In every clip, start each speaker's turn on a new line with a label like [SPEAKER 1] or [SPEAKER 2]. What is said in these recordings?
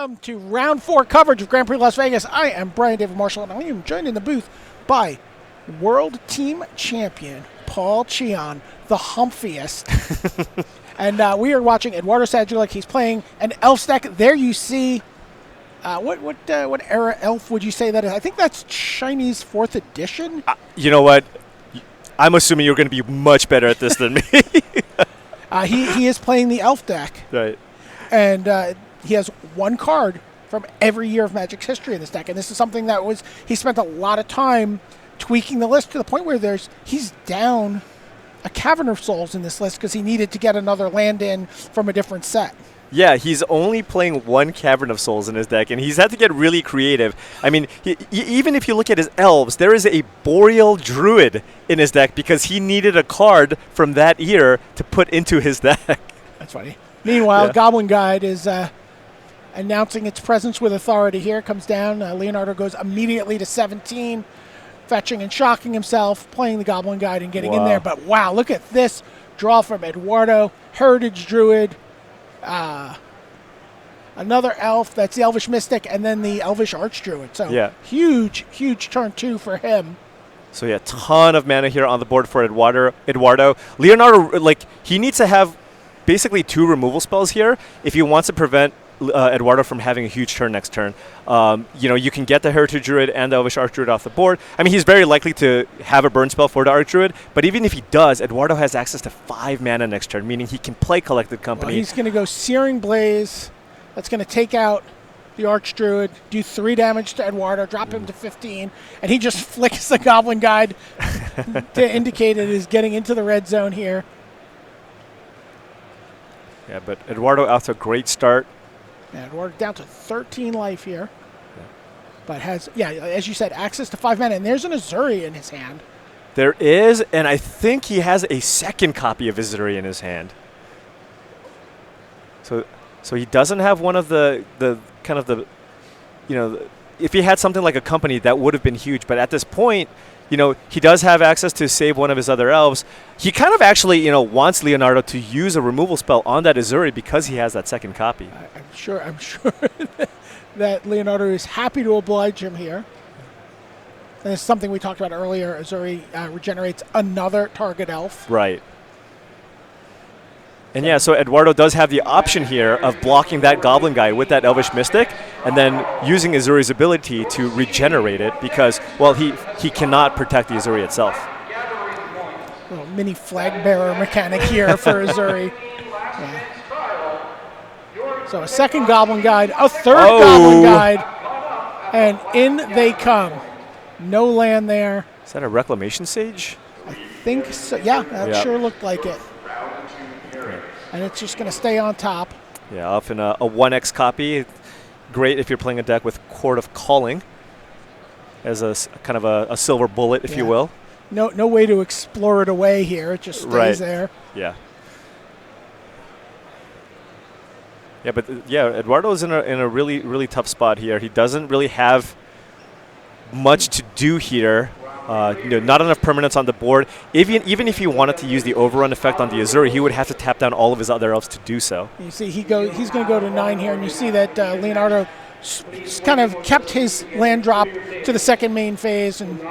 [SPEAKER 1] Welcome to round 4 coverage of Grand Prix Las Vegas. I am Brian David Marshall, and I am joined in the booth by World Team Champion Paul Cheon, the humphiest. And we are watching Eduardo Sadulik. He's playing an elf deck. There you see, what era elf would you say that is? I think that's Chinese 4th edition.
[SPEAKER 2] You know what? I'm assuming you're going to be much better at this than me.
[SPEAKER 1] He is playing the elf deck.
[SPEAKER 2] Right.
[SPEAKER 1] And he has one card from every year of Magic's history in this deck. And this is something that he spent a lot of time tweaking the list to the point where he's down a Cavern of Souls in this list because he needed to get another land in from a different set.
[SPEAKER 2] Yeah, he's only playing one Cavern of Souls in his deck, and he's had to get really creative. I mean, even if you look at his elves, there is a Boreal Druid in his deck because he needed a card from that year to put into his deck.
[SPEAKER 1] That's funny. Meanwhile, Goblin Guide is announcing its presence with authority here. Comes down. Leonardo goes immediately to 17, fetching and shocking himself, playing the Goblin Guide and getting in there. But wow, look at this draw from Eduardo. Heritage Druid. Another elf, that's the Elvish Mystic, and then the Elvish Archdruid. So huge turn 2 for him.
[SPEAKER 2] So yeah, ton of mana here on the board for Eduardo. Leonardo, he needs to have basically 2 removal spells here if he wants to prevent Eduardo from having a huge turn next turn. You can get the Heritage Druid and the Elvish Archdruid off the board. I mean, he's very likely to have a burn spell for the Archdruid, but even if he does, Eduardo has access to 5 mana next turn, meaning he can play Collected Company.
[SPEAKER 1] Well, he's going to go Searing Blaze. That's going to take out the Archdruid, do 3 damage to Eduardo, drop him to 15, and he just flicks the Goblin Guide to indicate it is getting into the red zone here.
[SPEAKER 2] Yeah, but Eduardo out to a great start.
[SPEAKER 1] Yeah, Eduardo down to 13 life here. Yeah. But has, as you said, access to 5 mana. And there's an Azuri in his hand.
[SPEAKER 2] There is, and I think he has a second copy of Azuri in his hand. So he doesn't have one of the if he had something like a company, that would have been huge. But at this point, he does have access to save one of his other elves. He kind of actually, wants Leonardo to use a removal spell on that Azuri because he has that second copy.
[SPEAKER 1] I'm sure that Leonardo is happy to oblige him here. And it's something we talked about earlier. Azuri regenerates another target elf.
[SPEAKER 2] Right. And so Eduardo does have the option here of blocking that Goblin Guide with that Elvish Mystic and then using Azuri's ability to regenerate it because, he cannot protect the Azuri itself.
[SPEAKER 1] Little mini flag bearer mechanic here for Azuri. So a second Goblin Guide, a third Goblin Guide, and in they come. No land there.
[SPEAKER 2] Is that a Reclamation Sage?
[SPEAKER 1] I think so. Yeah, that sure looked like it. And it's just going to stay on top.
[SPEAKER 2] Yeah, often a 1x copy. Great if you're playing a deck with Court of Calling as a kind of a silver bullet, if you will.
[SPEAKER 1] No way to explore it away here. It just stays there.
[SPEAKER 2] Yeah. Yeah, but Eduardo's in a really, really tough spot here. He doesn't really have much to do here. Not enough permanents on the board. Even if he wanted to use the overrun effect on the Azuri, he would have to tap down all of his other elves to do so.
[SPEAKER 1] You see, he's going to go to 9 here, and you see that Leonardo kind of kept his land drop to the second main phase, and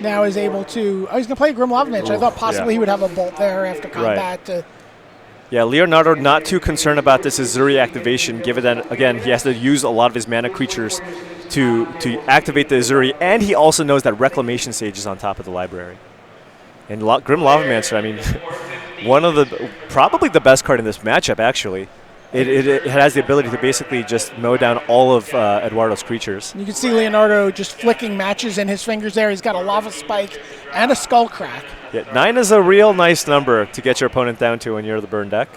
[SPEAKER 1] now is able to. He's going to play Grim Lava Mage. I thought possibly he would have a bolt there after combat.
[SPEAKER 2] Yeah, Leonardo not too concerned about this Azuri activation, given that, again, he has to use a lot of his mana creatures to activate the Azuri, and he also knows that Reclamation Sage is on top of the library. And Grim Lavamancer, I mean, probably the best card in this matchup, actually. It has the ability to basically just mow down all of Eduardo's creatures.
[SPEAKER 1] You can see Leonardo just flicking matches in his fingers there. He's got a Lava Spike and a Skull Crack.
[SPEAKER 2] Yeah, 9 is a real nice number to get your opponent down to when you're the burn deck.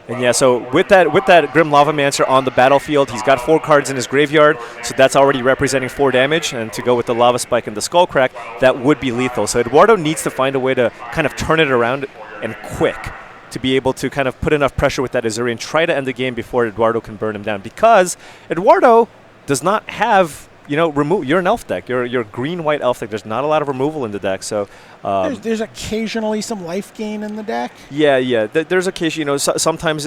[SPEAKER 2] And so with that Grim Lavamancer on the battlefield, he's got 4 cards in his graveyard, so that's already representing 4 damage. And to go with the Lava Spike and the Skull Crack, that would be lethal. So Eduardo needs to find a way to kind of turn it around and quick to be able to kind of put enough pressure with that Azuri and try to end the game before Eduardo can burn him down. Because Eduardo does not have You're an elf deck. You're a green-white elf deck. There's not a lot of removal in the deck, so
[SPEAKER 1] there's occasionally some life gain in the deck.
[SPEAKER 2] Yeah. There's occasion. Sometimes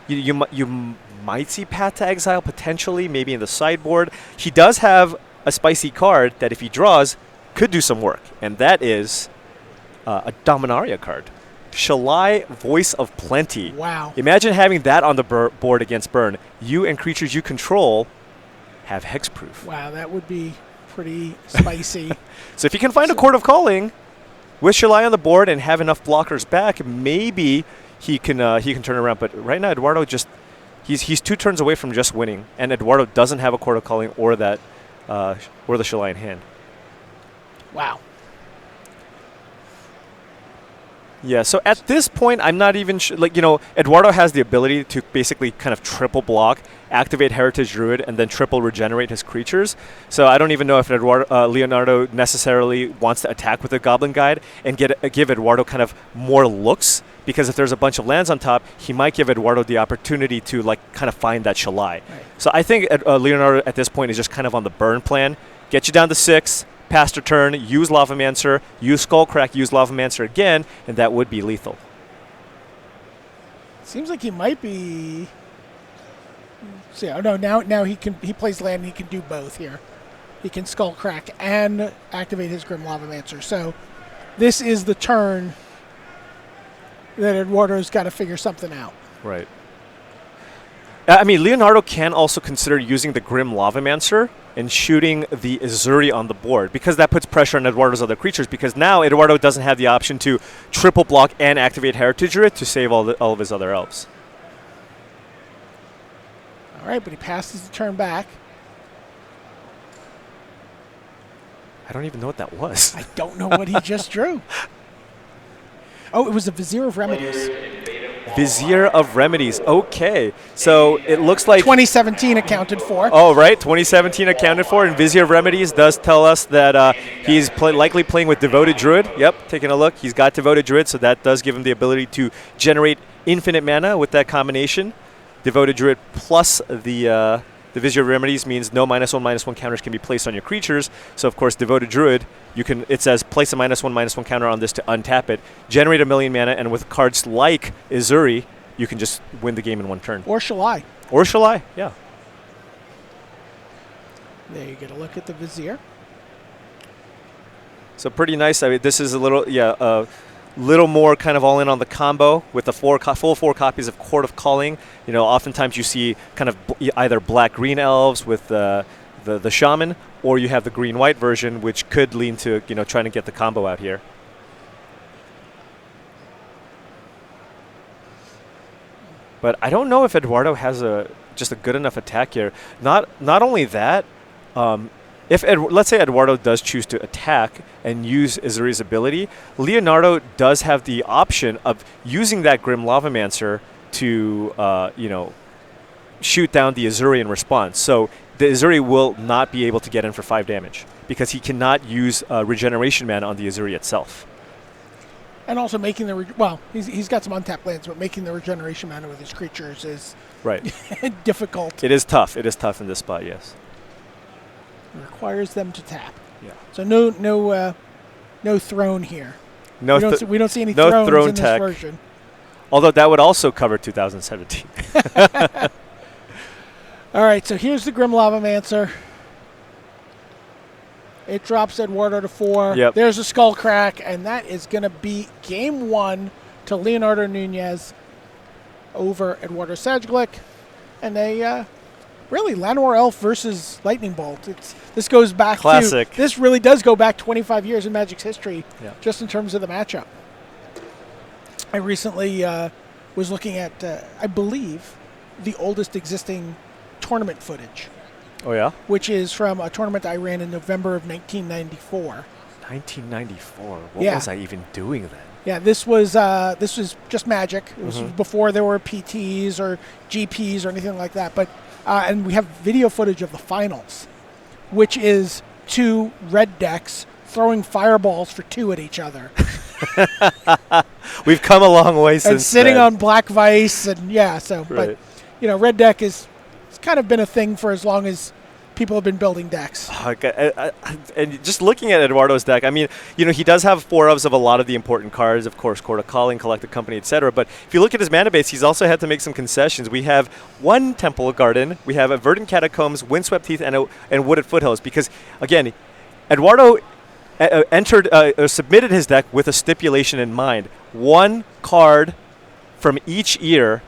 [SPEAKER 2] you might see Path to Exile potentially, maybe in the sideboard. He does have a spicy card that if he draws could do some work, and that is a Dominaria card. Shalai, Voice of Plenty.
[SPEAKER 1] Wow.
[SPEAKER 2] Imagine having that on the board against burn. You and creatures you control have hexproof.
[SPEAKER 1] Wow, that would be pretty spicy.
[SPEAKER 2] So if you can find a Court of Calling with Shalai on the board and have enough blockers back, maybe he can turn around. But right now, Eduardo he's 2 turns away from just winning, and Eduardo doesn't have a Court of Calling or the Shalai in hand.
[SPEAKER 1] Wow.
[SPEAKER 2] Yeah, so at this point, I'm not even sure. Eduardo has the ability to basically kind of triple block, activate Heritage Druid, and then triple regenerate his creatures. So I don't even know if Leonardo necessarily wants to attack with a Goblin Guide and give Eduardo kind of more looks, because if there's a bunch of lands on top, he might give Eduardo the opportunity to kind of find that Shalai. Right. So I think Leonardo at this point is just kind of on the burn plan. Get you down to 6. Pass your turn, use Lavamancer, use Skullcrack, use Lavamancer again, and that would be lethal.
[SPEAKER 1] Seems like he might be. So now he plays land and he can do both here. He can Skullcrack and activate his Grim Lavamancer. So this is the turn that Eduardo's got to figure something out.
[SPEAKER 2] Right. I mean, Leonardo can also consider using the Grim Lavamancer and shooting the Azuri on the board, because that puts pressure on Eduardo's other creatures, because now Eduardo doesn't have the option to triple block and activate Heritage Druid to save all of his other elves.
[SPEAKER 1] All right, but he passes the turn back.
[SPEAKER 2] I don't even know what that was.
[SPEAKER 1] I don't know what he just drew. Oh, it was a Vizier of Remedies.
[SPEAKER 2] Vizier of Remedies. Okay. So it looks like
[SPEAKER 1] 2017 accounted for.
[SPEAKER 2] Oh, right. 2017 accounted for. And Vizier of Remedies does tell us that he's likely playing with Devoted Druid. Yep. Taking a look. He's got Devoted Druid, so that does give him the ability to generate infinite mana with that combination. Devoted Druid plus the Vizier of Remedies means no -1/-1 counters can be placed on your creatures. So, of course, Devoted Druid, it says place a -1/-1 counter on this to untap it, generate 1,000,000 mana, and with cards like Azuri, you can just win the game in one turn.
[SPEAKER 1] Or Shalai.
[SPEAKER 2] Or Shalai, yeah.
[SPEAKER 1] There you get a look at the Vizier.
[SPEAKER 2] So pretty nice. I mean, this is a little more kind of all in on the combo with the full 4 copies of Court of Calling. Oftentimes you see kind of either black-green elves with the shaman, or you have the green-white version, which could lean to trying to get the combo out here. But I don't know if Eduardo has just a good enough attack here. Not only that, let's say Eduardo does choose to attack and use Azuri's ability, Leonardo does have the option of using that Grim Lavamancer to, shoot down the Azuri in response. So the Azuri will not be able to get in for 5 damage because he cannot use regeneration mana on the Azuri itself.
[SPEAKER 1] And also making he's got some untapped lands, but making the regeneration mana with his creatures is
[SPEAKER 2] right
[SPEAKER 1] difficult.
[SPEAKER 2] It is tough. It is tough in this spot, yes.
[SPEAKER 1] It requires them to tap.
[SPEAKER 2] Yeah.
[SPEAKER 1] So no throne here.
[SPEAKER 2] No,
[SPEAKER 1] we don't see any thrones
[SPEAKER 2] throne
[SPEAKER 1] in this
[SPEAKER 2] tech.
[SPEAKER 1] version.
[SPEAKER 2] Although that would also cover 2017.
[SPEAKER 1] All right, so here's the Grim Lavamancer. It drops Eduardo to 4.
[SPEAKER 2] Yep.
[SPEAKER 1] There's a Skullcrack, and that is going to be game 1 to Leonardo Nunez over Eduardo Sajglic. And really, Llanowar Elf versus Lightning Bolt. This goes back
[SPEAKER 2] classic.
[SPEAKER 1] This really does go back 25 years in Magic's history, just in terms of the matchup. I recently was looking at, I believe, the oldest existing tournament footage.
[SPEAKER 2] Oh, yeah?
[SPEAKER 1] Which is from a tournament I ran in November of 1994.
[SPEAKER 2] 1994? What was I even doing then?
[SPEAKER 1] Yeah, this was just Magic. It was before there were PTs or GPs or anything like that. But and we have video footage of the finals, which is 2 red decks throwing fireballs for 2 at each other.
[SPEAKER 2] We've come a long way since
[SPEAKER 1] and sitting
[SPEAKER 2] then.
[SPEAKER 1] on Black Vice, and but red deck it's kind of been a thing for as long as people have been building decks.
[SPEAKER 2] And just looking at Eduardo's deck, I mean, he does have 4 ofs of a lot of the important cards, of course, Court of Calling, Collected Company, etc. But if you look at his mana base, he's also had to make some concessions. We have 1 Temple Garden, we have a Verdant Catacombs, Windswept Heath, and Wooded Foothills. Because, again, Eduardo submitted his deck with a stipulation in mind. 1 card from each year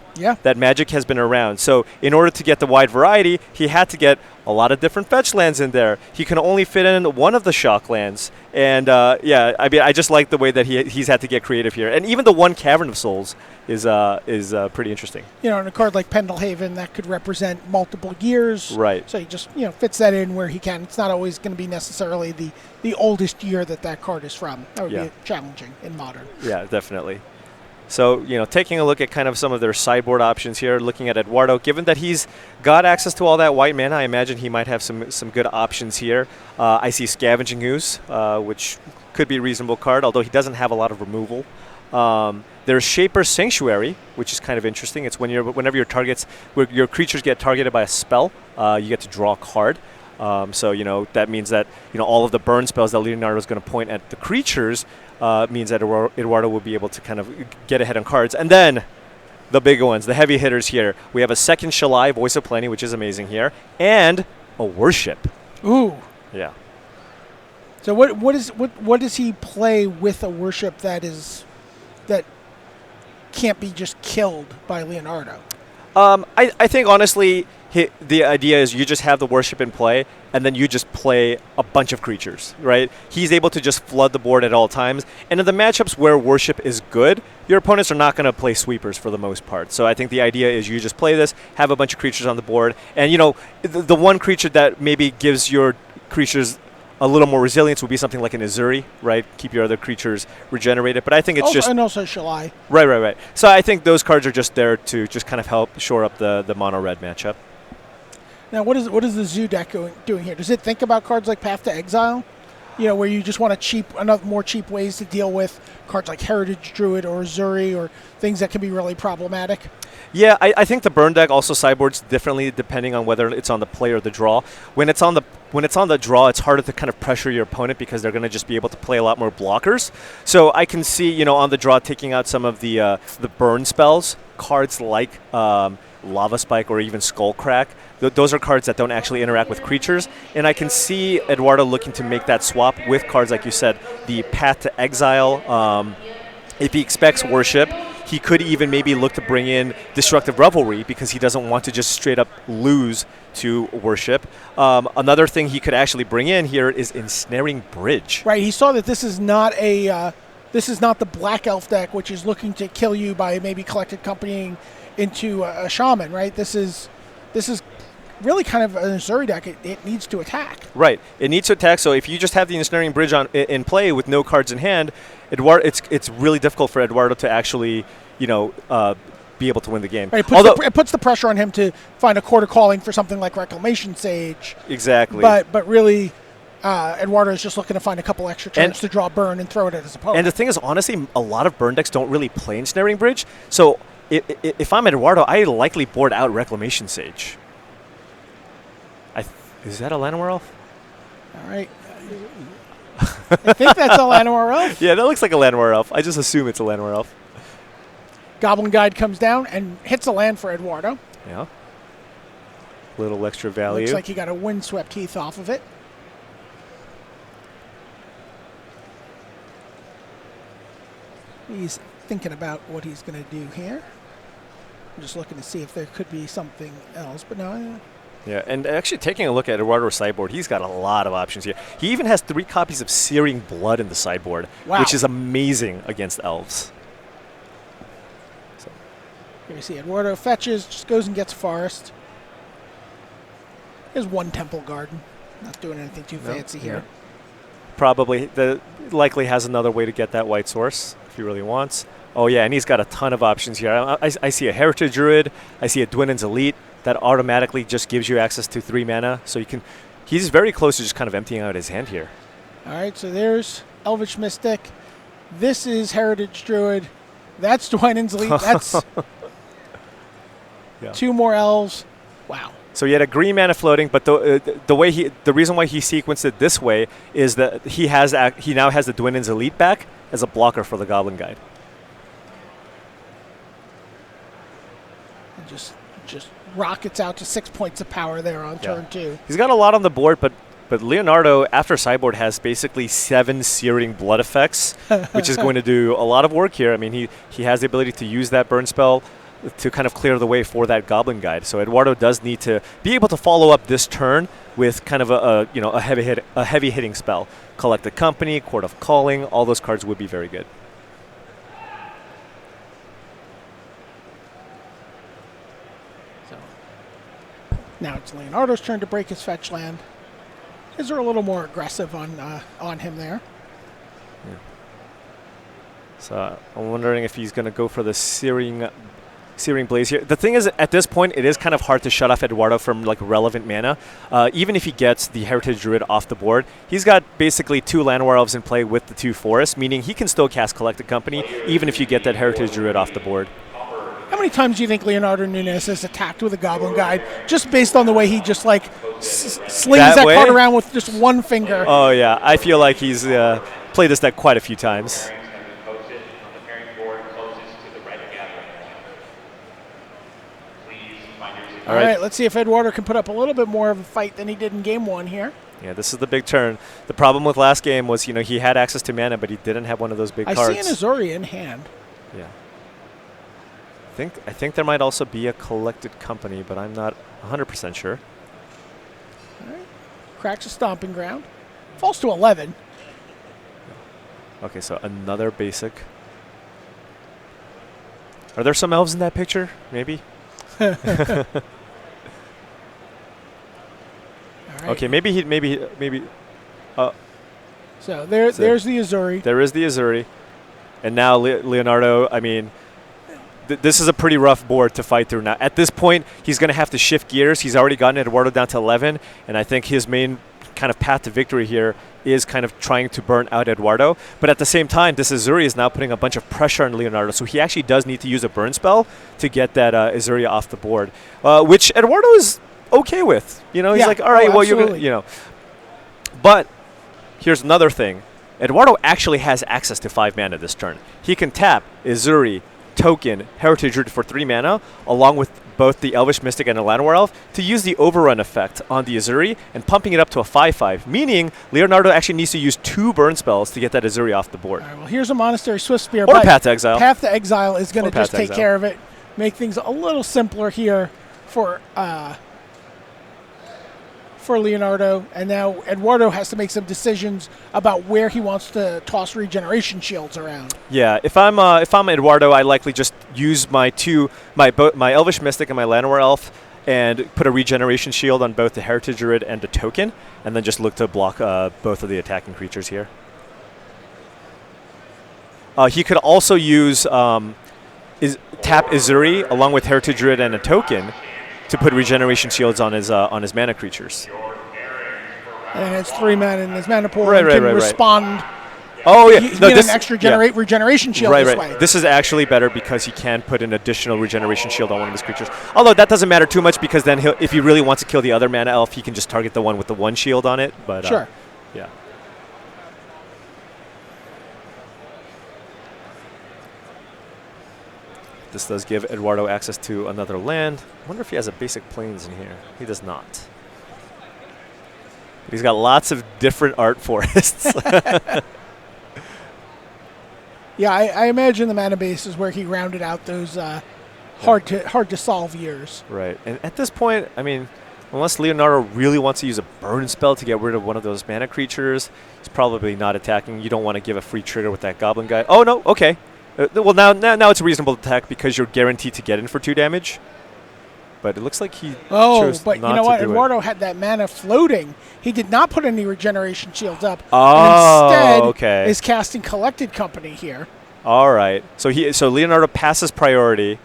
[SPEAKER 2] that Magic has been around. So in order to get the wide variety, he had to get a lot of different fetch lands in there. He can only fit in 1 of the shock lands. And I mean, I just like the way that he's had to get creative here. And even the 1 Cavern of Souls is pretty interesting.
[SPEAKER 1] And a card like Pendelhaven that could represent multiple years.
[SPEAKER 2] Right.
[SPEAKER 1] So he just fits that in where he can. It's not always going to be necessarily the oldest year that card is from. That would be challenging in Modern.
[SPEAKER 2] Yeah, definitely. So, taking a look at kind of some of their sideboard options here, looking at Eduardo, given that he's got access to all that white mana, I imagine he might have some good options here. I see Scavenging Ooze, which could be a reasonable card, although he doesn't have a lot of removal. There's Shaper's Sanctuary, which is kind of interesting. It's whenever your creatures get targeted by a spell, you get to draw a card. So, that means that, all of the burn spells that Leonardo is going to point at the creatures means that Eduardo will be able to kind of get ahead on cards. And then the big ones, the heavy hitters here. We have a second Shalai, Voice of Plenty, which is amazing here, and a Worship.
[SPEAKER 1] Ooh.
[SPEAKER 2] Yeah.
[SPEAKER 1] So what does he play with a Worship that can't be just killed by Leonardo?
[SPEAKER 2] I think, honestly, the idea is you just have the Worship in play, and then you just play a bunch of creatures, right? He's able to just flood the board at all times. And in the matchups where Worship is good, your opponents are not going to play sweepers for the most part. So I think the idea is you just play this, have a bunch of creatures on the board, and, the one creature that maybe gives your creatures a little more resilience would be something like an Azuri, right? Keep your other creatures regenerated. But I think it's
[SPEAKER 1] and also Shalai.
[SPEAKER 2] Right. So I think those cards are just there to just kind of help shore up the mono-red matchup.
[SPEAKER 1] Now, what is the Zoo deck doing here? Does it think about cards like Path to Exile? Where you just want more cheap ways to deal with cards like Heritage Druid or Azuri or things that can be really problematic?
[SPEAKER 2] Yeah, I think the burn deck also sideboards differently depending on whether it's on the play or the draw. When it's on the draw, it's harder to kind of pressure your opponent because they're going to just be able to play a lot more blockers. So I can see, on the draw, taking out some of the burn spells, cards like Lava Spike or even Skullcrack. Those are cards that don't actually interact with creatures. And I can see Eduardo looking to make that swap with cards, like you said, the Path to Exile. If he expects Worship, he could even maybe look to bring in Destructive Revelry because he doesn't want to just straight up lose to Worship. Another thing he could actually bring in here is Ensnaring Bridge.
[SPEAKER 1] Right, he saw that this is not the Black Elf deck, which is looking to kill you by maybe Collected Companying into a Shaman, right? This is really kind of an Azuri deck. It needs to attack.
[SPEAKER 2] Right, it needs to attack. So if you just have the Ensnaring Bridge in play with no cards in hand, it's really difficult for Eduardo to actually, be able to win the game.
[SPEAKER 1] Right, it puts the pressure on him to find a Court of Calling for something like Reclamation Sage.
[SPEAKER 2] Exactly.
[SPEAKER 1] But really, Eduardo is just looking to find a couple extra turns to draw burn and throw it at his opponent.
[SPEAKER 2] And the thing is, honestly, a lot of burn decks don't really play Ensnaring Bridge. So if I'm Eduardo, I likely board out Reclamation Sage. Is that a Llanowar Elf?
[SPEAKER 1] All right. I think that's a Llanowar Elf.
[SPEAKER 2] Yeah, that looks like a Llanowar Elf. I just assume it's a Llanowar Elf.
[SPEAKER 1] Goblin Guide comes down and hits a land for Eduardo.
[SPEAKER 2] Yeah. Little extra value.
[SPEAKER 1] Looks like he got a Windswept Heath off of it. He's thinking about what he's going to do here. I'm just looking to see if there could be something else, but no.
[SPEAKER 2] Yeah, and actually taking a look at Eduardo's sideboard, he's got a lot of options here. He even has 3 copies of Searing Blood in the sideboard, which is amazing against elves. So.
[SPEAKER 1] Here we see Eduardo fetches, just goes and gets Forest. There's 1 Temple Garden. Not doing anything too fancy here.
[SPEAKER 2] Probably likely has another way to get that white source if he really wants. Oh yeah, and he's got a ton of options here. I see a Heritage Druid. I see a Dwinen's Elite that automatically just gives you access to 3 mana. So he's very close to just kind of emptying out his hand here.
[SPEAKER 1] All right, so there's Elvish Mystic. This is Heritage Druid. That's Dwinen's Elite. That's 2 more elves. Wow.
[SPEAKER 2] So he had a green mana floating, but the reason why he sequenced it this way is that he now has the Dwinen's Elite back as a blocker for the Goblin Guide.
[SPEAKER 1] And just rockets out to 6 points of power there on turn 2.
[SPEAKER 2] He's got a lot on the board, but Leonardo, after sideboard, has basically 7 Searing Blood effects, which is going to do a lot of work here. I mean, he has the ability to use that burn spell to kind of clear the way for that Goblin Guide. So Eduardo does need to be able to follow up this turn with kind of a heavy hitting spell. Collect the Company, Court of Calling, all those cards would be very good.
[SPEAKER 1] So now it's Leonardo's turn to break his fetch land. Is there a little more aggressive on him there?
[SPEAKER 2] Yeah. So I'm wondering if he's going to go for the Searing Blaze here. The thing is, at this point, it is kind of hard to shut off Eduardo from like relevant mana. Even if he gets the Heritage Druid off the board, he's got basically 2 Llanowar Elves in play with the 2 Forests, meaning he can still cast Collect the Company even if you get that Heritage Druid off the board.
[SPEAKER 1] How many times do you think Leonardo Nunes has attacked with a Goblin Guide just based on the way he just like slings that card around with just one finger?
[SPEAKER 2] Oh yeah, I feel like he's played this deck quite a few times.
[SPEAKER 1] All right, let's see if Eduardo can put up a little bit more of a fight than he did in game 1 here.
[SPEAKER 2] Yeah, this is the big turn. The problem with last game was, he had access to mana, but he didn't have one of those big cards.
[SPEAKER 1] I see an Azuri in hand.
[SPEAKER 2] Yeah. I think there might also be a Collected Company, but I'm not 100% sure.
[SPEAKER 1] All right. Cracks a Stomping Ground. Falls to 11.
[SPEAKER 2] Okay, so another basic. Are there some elves in that picture? Maybe?
[SPEAKER 1] Right.
[SPEAKER 2] Okay, maybe.
[SPEAKER 1] So there's the Azuri.
[SPEAKER 2] There is the Azuri, and now Leonardo. I mean, this is a pretty rough board to fight through. Now, at this point, he's going to have to shift gears. He's already gotten Eduardo down to 11, and I think his main kind of path to victory here is kind of trying to burn out Eduardo. But at the same time, this Azuri is now putting a bunch of pressure on Leonardo, so he actually does need to use a burn spell to get that Azuri off the board, which Eduardo is okay with. He's like, all right, well,
[SPEAKER 1] absolutely.
[SPEAKER 2] you're going to, But here's another thing. Eduardo actually has access to 5 mana this turn. He can tap Azuri, token, Heritage Root for 3 mana, along with both the Elvish Mystic and the Llanowar Elf, to use the Overrun effect on the Azuri and pumping it up to a 5/5, meaning Leonardo actually needs to use 2 burn spells to get that Azuri off the board.
[SPEAKER 1] All right, well, here's a Monastery Swiftspear.
[SPEAKER 2] Or Path to Exile.
[SPEAKER 1] Path to Exile is going to just take care of it, make things a little simpler here for Leonardo, and now Eduardo has to make some decisions about where he wants to toss regeneration shields around.
[SPEAKER 2] Yeah, if I'm Eduardo, I likely just use my Elvish Mystic and my Llanowar Elf and put a regeneration shield on both the Heritage Druid and the token, and then just look to block both of the attacking creatures here. He could also use tap Azuri along with Heritage Druid and a token to put regeneration shields on his mana creatures.
[SPEAKER 1] And it's 3 mana in his mana pool.
[SPEAKER 2] Right,
[SPEAKER 1] can respond.
[SPEAKER 2] Oh yeah,
[SPEAKER 1] He an extra regeneration shield this way.
[SPEAKER 2] This is actually better because he can put an additional regeneration shield on one of his creatures. Although that doesn't matter too much because then if he really wants to kill the other mana elf, he can just target the one with the 1 shield on it. But
[SPEAKER 1] sure.
[SPEAKER 2] Yeah. This does give Eduardo access to another land. I wonder if he has a basic plains in here. He does not. But he's got lots of different art forests.
[SPEAKER 1] Yeah, I imagine the mana base is where he rounded out those hard to solve years.
[SPEAKER 2] Right, and at this point, I mean, unless Leonardo really wants to use a burn spell to get rid of one of those mana creatures, he's probably not attacking. You don't want to give a free trigger with that Goblin Guide. Oh no, okay. Well, now it's a reasonable attack because you're guaranteed to get in for 2 damage. But it looks like he chose
[SPEAKER 1] but
[SPEAKER 2] not
[SPEAKER 1] you know what?
[SPEAKER 2] to do
[SPEAKER 1] Eduardo had that mana floating. He did not put any regeneration shields up.
[SPEAKER 2] Oh,
[SPEAKER 1] and
[SPEAKER 2] okay.
[SPEAKER 1] Is casting Collected Company here.
[SPEAKER 2] All right. So Leonardo passes priority,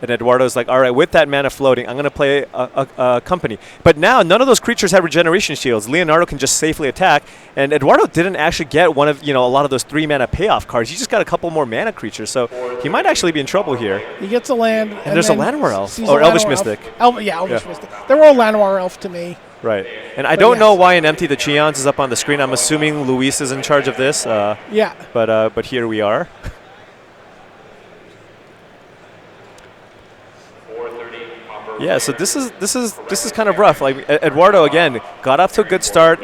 [SPEAKER 2] And Eduardo's like, all right, with that mana floating, I'm going to play a company. But now none of those creatures have regeneration shields. Leonardo can just safely attack. And Eduardo didn't actually get one of, a lot of those 3-mana payoff cards. He just got a couple more mana creatures. So he might actually be in trouble here.
[SPEAKER 1] He gets a land.
[SPEAKER 2] And there's a Llanowar Elf. Or Elvish Mystic.
[SPEAKER 1] Elvish Mystic. They're all Llanowar Elf to me.
[SPEAKER 2] Right. And I don't know why an Empty the Cheons is up on the screen. I'm assuming Luis is in charge of this. But here we are. Yeah, so this is kind of rough. Like Eduardo again got off to a good start,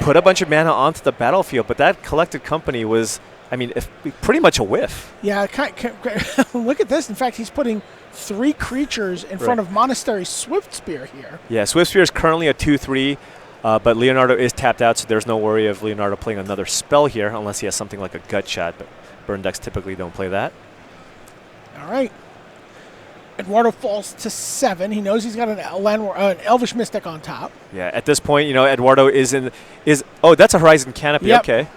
[SPEAKER 2] put a bunch of mana onto the battlefield, but that Collected Company was, pretty much a whiff.
[SPEAKER 1] Yeah, look at this. In fact, he's putting 3 creatures in front of Monastery Swiftspear here.
[SPEAKER 2] Yeah, Swiftspear is currently a 2/3, but Leonardo is tapped out, so there's no worry of Leonardo playing another spell here, unless he has something like a Gut Shot. But burn decks typically don't play that.
[SPEAKER 1] All right. Eduardo falls to 7. He knows he's got an Elvish Mystic on top.
[SPEAKER 2] Yeah, at this point, Eduardo is that's a Horizon Canopy.
[SPEAKER 1] Yep.
[SPEAKER 2] Okay.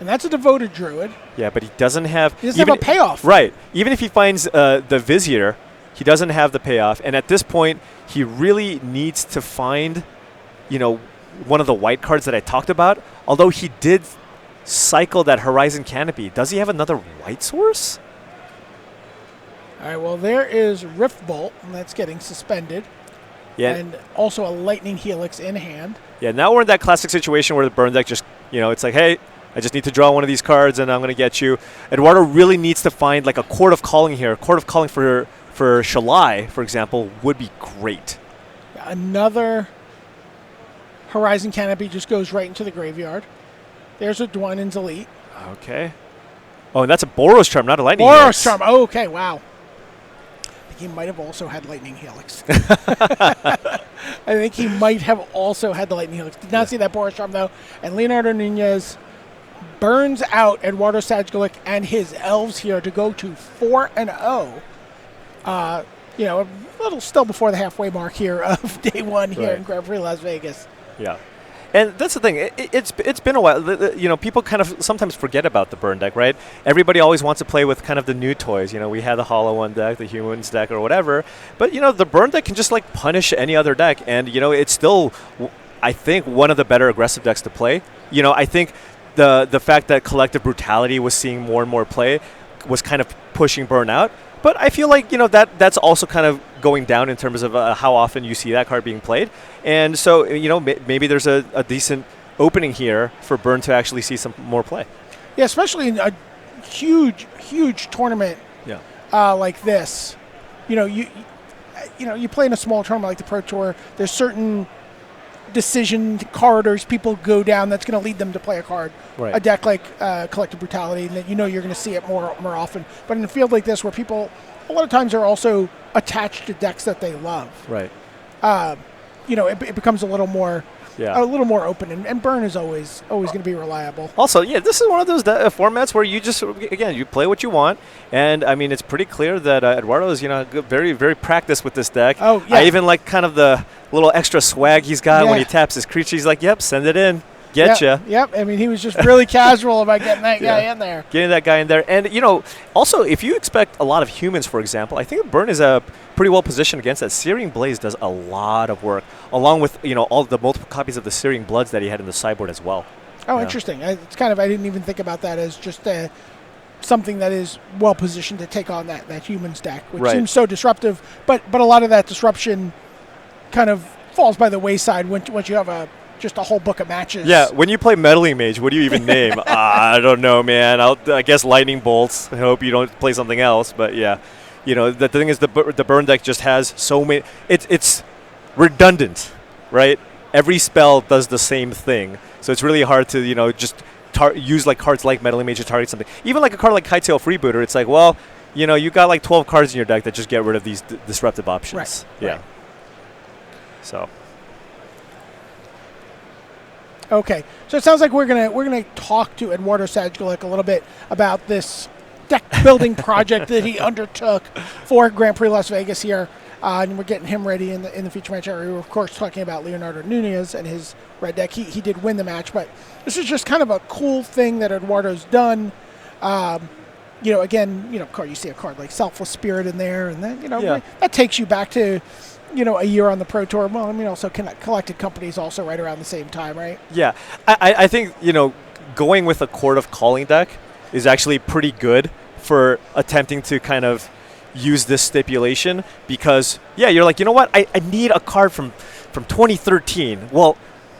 [SPEAKER 1] And that's a Devoted Druid.
[SPEAKER 2] Yeah, but he doesn't have
[SPEAKER 1] a payoff.
[SPEAKER 2] Right. Even if he finds the Vizier, he doesn't have the payoff. And at this point, he really needs to find, one of the white cards that I talked about. Although he did cycle that Horizon Canopy. Does he have another white source?
[SPEAKER 1] All right, well, there is Rift Bolt, and that's getting suspended.
[SPEAKER 2] Yeah.
[SPEAKER 1] And also a Lightning Helix in hand.
[SPEAKER 2] Yeah, now we're in that classic situation where the burn deck just, it's like, hey, I just need to draw one of these cards and I'm going to get you. Eduardo really needs to find like a Court of Calling here. A Court of Calling for Shalai, for example, would be great.
[SPEAKER 1] Another Horizon Canopy just goes right into the graveyard. There's a Dwynen's Elite.
[SPEAKER 2] Okay. Oh, and that's a Boros Charm, not a Lightning
[SPEAKER 1] Helix.
[SPEAKER 2] Helix.
[SPEAKER 1] Boros Charm. Oh, okay, wow. He might have also had Lightning Helix. I think he might have also had the Lightning Helix. Did not see that Boros Charm, though. And Leonardo Nunez burns out Eduardo Sajgalik and his elves here to go to 4-0. A little still before the halfway mark here of day one here in Grand Prix Las Vegas.
[SPEAKER 2] Yeah. And that's the thing. It's been a while. People kind of sometimes forget about the burn deck, right? Everybody always wants to play with kind of the new toys. We had the Hollow One deck, the Humans deck, or whatever. But the burn deck can just like punish any other deck, and it's still, I think, one of the better aggressive decks to play. I think the fact that Collective Brutality was seeing more and more play was kind of pushing burn out. But I feel like, that's also kind of going down in terms of how often you see that card being played. And so, maybe there's a decent opening here for Burn to actually see some more play.
[SPEAKER 1] Yeah, especially in a huge tournament like this. You play in a small tournament like the Pro Tour, there's certain decision corridors people go down that's going to lead them to play a card.
[SPEAKER 2] Right.
[SPEAKER 1] A deck like Collective Brutality, that you're going to see it more often. But in a field like this where people a lot of times are also attached to decks that they love.
[SPEAKER 2] Right.
[SPEAKER 1] It becomes a little more open, and Burn is always going to be reliable.
[SPEAKER 2] Also, this is one of those formats where you just, again, you play what you want, and it's pretty clear that Eduardo is, very, very practiced with this deck.
[SPEAKER 1] Oh, yeah.
[SPEAKER 2] I even like kind of the little extra swag he's got when he taps his creature. He's like, yep, send it in. Getcha.
[SPEAKER 1] Yep. He was just really casual about getting that guy in there.
[SPEAKER 2] Getting that guy in there. And, also, if you expect a lot of humans, for example, I think Burn is pretty well positioned against that. Searing Blaze does a lot of work, along with, all the multiple copies of the Searing Bloods that he had in the sideboard as well.
[SPEAKER 1] Oh, interesting. It's kind of, I didn't even think about that as just something that is well positioned to take on that humans deck, which seems so disruptive. But a lot of that disruption kind of falls by the wayside once you have just a whole book of matches. Yeah,
[SPEAKER 2] when you play Meddling Mage, what do you even name? I don't know, man. I guess Lightning Bolts. I hope you don't play something else. But yeah, the thing is the burn deck just has so many. It's redundant, right? Every spell does the same thing, so it's really hard to just use like cards like Meddling Mage to target something. Even like a card like Kitesail Freebooter, it's like, well, you got like 12 cards in your deck that just get rid of these disruptive options.
[SPEAKER 1] Right.
[SPEAKER 2] Yeah.
[SPEAKER 1] Right.
[SPEAKER 2] So.
[SPEAKER 1] Okay, so it sounds like we're gonna talk to Eduardo Sajgalik a little bit about this deck building project that he undertook for Grand Prix Las Vegas here, and we're getting him ready in the feature match area. We're of course talking about Leonardo Nunez and his red deck. He did win the match, but this is just kind of a cool thing that Eduardo's done. again, you see a card like Selfless Spirit in there, and then,
[SPEAKER 2] Yeah.
[SPEAKER 1] that takes you back to, a year on the Pro Tour. Well, also Collected Companies also right around the same time, right?
[SPEAKER 2] Yeah. I think, going with a Court of Calling deck is actually pretty good for attempting to kind of use this stipulation because, you're like, you know what? I need a card from 2013. Well,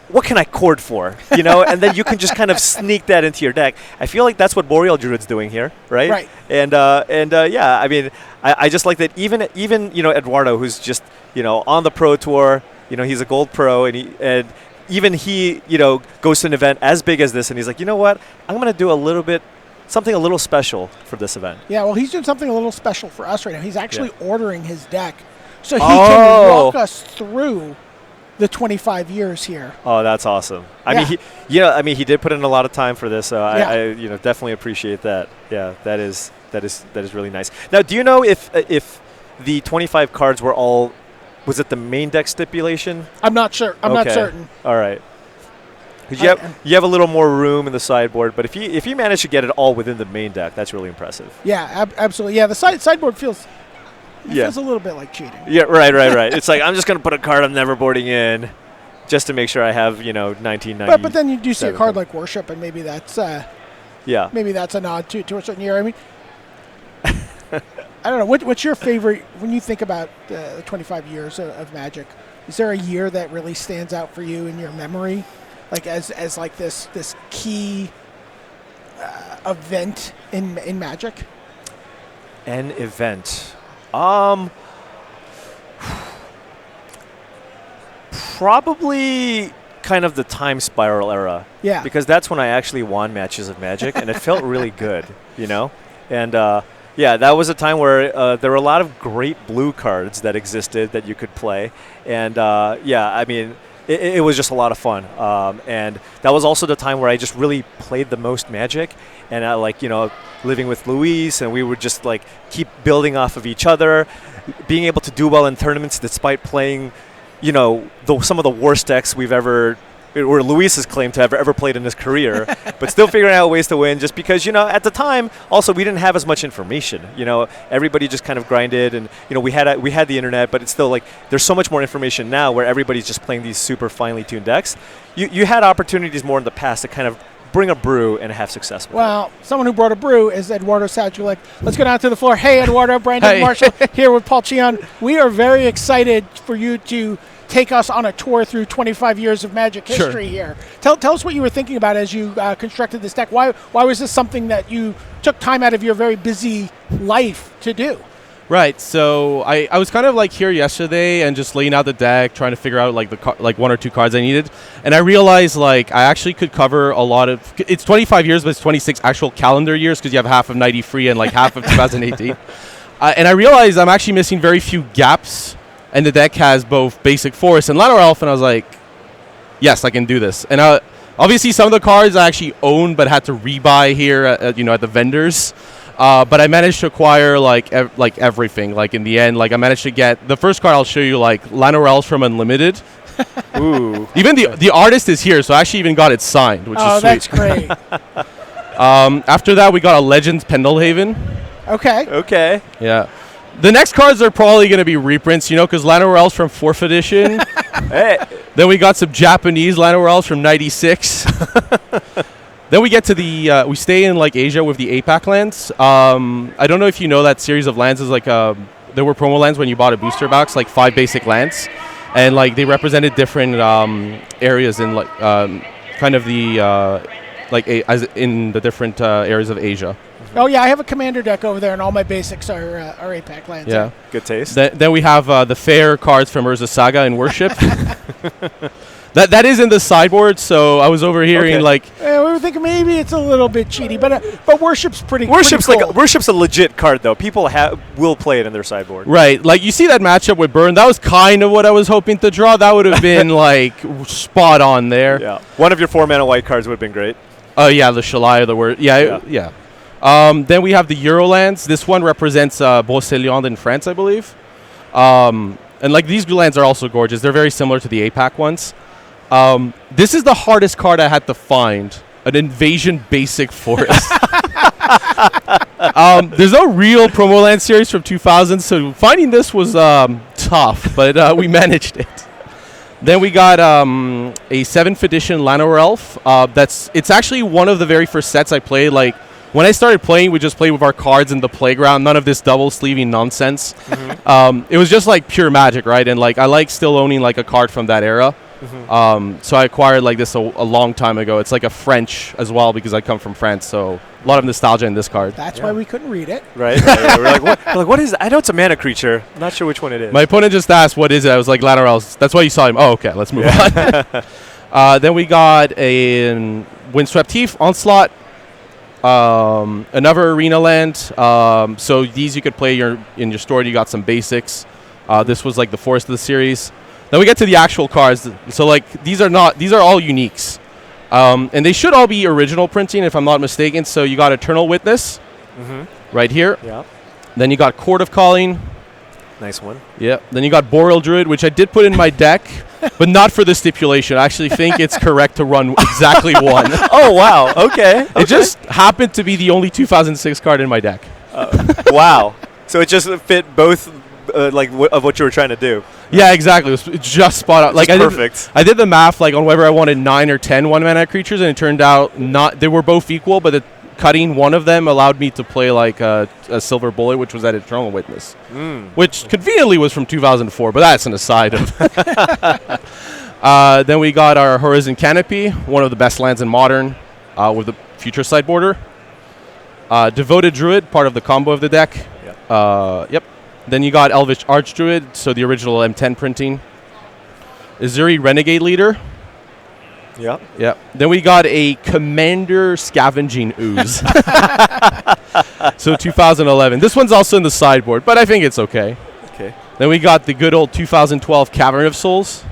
[SPEAKER 2] what can I chord for? And then you can just kind of sneak that into your deck. I feel like that's what Boreal Druid's doing here, right?
[SPEAKER 1] Right.
[SPEAKER 2] And I mean, I just like that even Eduardo, who's just, on the Pro Tour, he's a gold pro, and even he, goes to an event as big as this, and he's like, you know what? I'm going to do something a little special for this event.
[SPEAKER 1] Yeah, well, he's doing something a little special for us right now. He's actually ordering his deck so he can walk us through the 25 years here.
[SPEAKER 2] Oh, that's awesome. I mean, he did put in a lot of time for this, so I definitely appreciate that. Yeah, that is really nice. Now, do you know if the 25 cards were all, was it the main deck stipulation?
[SPEAKER 1] I'm not sure. I'm not certain.
[SPEAKER 2] All right. Because you have a little more room in the sideboard, but if you manage to get it all within the main deck, that's really impressive.
[SPEAKER 1] Yeah, absolutely. Yeah, the sideboard feels a little bit like cheating.
[SPEAKER 2] Yeah, right. It's like, I'm just going to put a card I'm never boarding in just to make sure I have, 1990.
[SPEAKER 1] But then you do see a card like Worship, and maybe that's maybe that's a nod to a certain year. I mean, I don't know. What's your favorite when you think about the 25 years of Magic? Is there a year that really stands out for you in your memory, like as like this key event in Magic?
[SPEAKER 2] An event. Probably kind of the Time Spiral era.
[SPEAKER 1] Yeah.
[SPEAKER 2] Because that's when I actually won matches of Magic, and it felt really good, And that was a time where there were a lot of great blue cards that existed that you could play. And I mean, it was just a lot of fun. And that was also the time where I just really played the most Magic. And I living with Luis, and we would just keep building off of each other, being able to do well in tournaments despite playing, some of the worst decks we've ever, or Luis's claim to have ever played in his career, but still figuring out ways to win just because, at the time, also, we didn't have as much information. Everybody just kind of grinded, and, we had the internet, but it's still there's so much more information now where everybody's just playing these super finely tuned decks. You had opportunities more in the past to kind of bring a brew and have success with
[SPEAKER 1] it. Someone who brought a brew is Eduardo Sajulik. Let's go down to the floor. Hey, Eduardo, Brandon Marshall here with Paul Cheon. We are very excited for you to take us on a tour through 25 years of Magic history here. Tell us what you were thinking about as you constructed this deck. Why was this something that you took time out of your very busy life to do?
[SPEAKER 3] Right. So I was kind of here yesterday and just laying out the deck, trying to figure out one or two cards I needed, and I realized I actually could cover a lot of. It's 25 years, but it's 26 actual calendar years because you have half of 90 free and half of 2018. And I realized I'm actually missing very few gaps, and the deck has both basic forest and Llanowar Elf, and I was like, yes, I can do this. And obviously some of the cards I actually owned but had to rebuy here at the vendors. But I managed to acquire everything. In the end, I managed to get the first card. I'll show you Llanowar Elves from Unlimited.
[SPEAKER 2] Ooh.
[SPEAKER 3] Even the artist is here, so I actually even got it signed, which is sweet.
[SPEAKER 1] That's great.
[SPEAKER 3] After that, we got a Legends Pendelhaven.
[SPEAKER 1] Okay.
[SPEAKER 3] Yeah. The next cards are probably going to be reprints, because Llanowar Elves from 4th edition.
[SPEAKER 2] Hey.
[SPEAKER 3] Then we got some Japanese Llanowar Elves from 96. Then we get to we stay in Asia with the APAC lands. I don't know if you know that series of lands is there were promo lands when you bought a booster box, 5 basic lands. And they represented different areas in kind of the, as in the different areas of Asia.
[SPEAKER 1] Oh, yeah, I have a commander deck over there, and all my basics are APAC lands.
[SPEAKER 3] Yeah.
[SPEAKER 2] Good taste.
[SPEAKER 3] Then we have the fair cards from Urza Saga and Worship. That is in the sideboard, so I was overhearing
[SPEAKER 1] we were thinking maybe it's a little bit cheaty, but Worship's pretty cool.
[SPEAKER 2] Worship's a legit card though. People will play it in their sideboard.
[SPEAKER 3] Right, you see that matchup with Burn. That was kind of what I was hoping to draw. That would have been spot on there.
[SPEAKER 2] Yeah, one of your 4-mana white cards would have been great.
[SPEAKER 3] Oh yeah, the Shalai, the word. Yeah. Then we have the Eurolands. This one represents Brocéliande in France, I believe. And these lands are also gorgeous. They're very similar to the APAC ones. This is the hardest card I had to find, an Invasion Basic Forest. There's no real Promo Land series from 2000, so finding this was tough, but we managed it. Then we got a 7th edition Llanowar Elf. It's actually one of the very first sets I played. Like, when I started playing, we just played with our cards in the playground. None of this double sleeving nonsense. Mm-hmm. It was just like pure Magic, right? And like I like still owning like a card from that era. Mm-hmm. So I acquired like this a long time ago. It's like a French as well because I come from France. So a lot of nostalgia in this card.
[SPEAKER 1] That's why we couldn't read it.
[SPEAKER 2] Right. We're like, what? We're like, what is it? I know it's a mana creature. I'm not sure which one it is.
[SPEAKER 3] My opponent just asked, what is it? I was like, Llanowar Elves. That's why you saw him. Oh, okay. Let's move on. Then we got a Windswept Heath, Onslaught. Another arena land. So these you could play in your store. You got some basics. This was like the forest of the series. Then we get to the actual cards. So like these are all uniques. And they should all be original printing if I'm not mistaken. So you got Eternal Witness right here.
[SPEAKER 2] Yeah.
[SPEAKER 3] Then you got Court of Calling.
[SPEAKER 2] Nice one.
[SPEAKER 3] Yeah. Then you got Boreal Druid, which I did put in my deck, but not for the stipulation. I actually think it's correct to run exactly one.
[SPEAKER 2] Oh, wow. Okay.
[SPEAKER 3] It just happened to be the only 2006 card in my deck.
[SPEAKER 2] Wow. So it just fit both of what you were trying to do.
[SPEAKER 3] Yeah, exactly. It's just spot on. Like
[SPEAKER 2] perfect.
[SPEAKER 3] I did the math like on whether I wanted 9 or 10 one-mana creatures, and it turned out not. They were both equal, but cutting one of them allowed me to play like a Silver Bullet, which was at Eternal Witness, which conveniently was from 2004, but that's an aside. Then we got our Horizon Canopy, one of the best lands in Modern, with the future sideboarder. Devoted Druid, part of the combo of the deck. Yep. Then you got Elvish Archdruid, so the original M10 printing. Azuri Renegade Leader.
[SPEAKER 2] Yep.
[SPEAKER 3] Yep. Then we got a Commander Scavenging Ooze. So 2011. This one's also in the sideboard, but I think it's okay.
[SPEAKER 2] Okay.
[SPEAKER 3] Then we got the good old 2012 Cavern of Souls.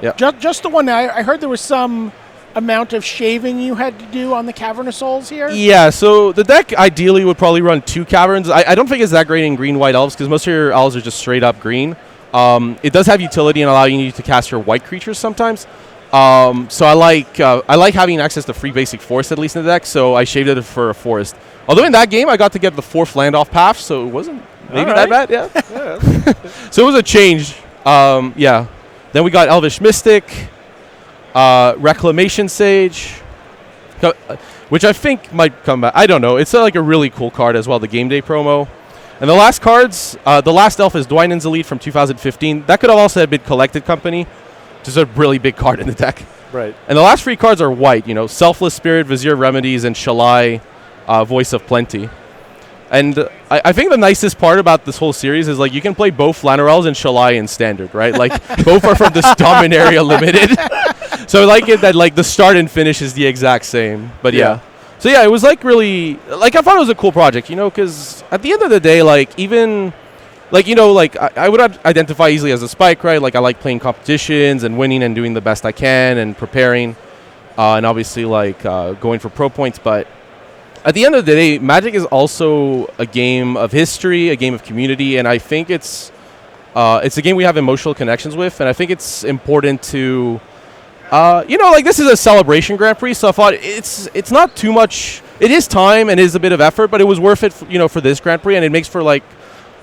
[SPEAKER 1] Yep. Just the one. I heard there was some amount of shaving you had to do on the Cavern of Souls here.
[SPEAKER 3] Yeah, so the deck ideally would probably run 2 caverns. I don't think it's that great in green-white elves because most of your elves are just straight up green. It does have utility and allowing you to cast your white creatures sometimes. So I like having access to free basic forest at least in the deck, so I shaved it for a forest. Although in that game I got to get the 4th land off path, so it wasn't maybe that bad. Yeah. So it was a change. Yeah. Then we got Elvish Mystic, Reclamation Sage, which I think might come back. I don't know. It's like a really cool card as well, the Game Day promo. And the last cards, the last elf is Dwynen's Elite from 2015. That could have also been Collected Company. Just a really big card in the deck.
[SPEAKER 2] Right.
[SPEAKER 3] And the last 3 cards are white, Selfless Spirit, Vizier Remedies, and Shalai, Voice of Plenty. And I think the nicest part about this whole series is, like, you can play both Llanowar Elves and Shalai in Standard, right? Like, both are from this Dominaria Limited. So I like it that, like, the start and finish is the exact same. But, yeah. So, yeah, it was, like, really... Like, I thought it was a cool project, because at the end of the day, like, even... Like, I would identify easily as a Spike, right? Like, I like playing competitions and winning and doing the best I can and preparing. And obviously, like, going for pro points. But at the end of the day, Magic is also a game of history, a game of community. And I think it's a game we have emotional connections with. And I think it's important to, this is a celebration Grand Prix. So I thought it's not too much. It is time and it is a bit of effort, but it was worth it, for this Grand Prix. And it makes for, like,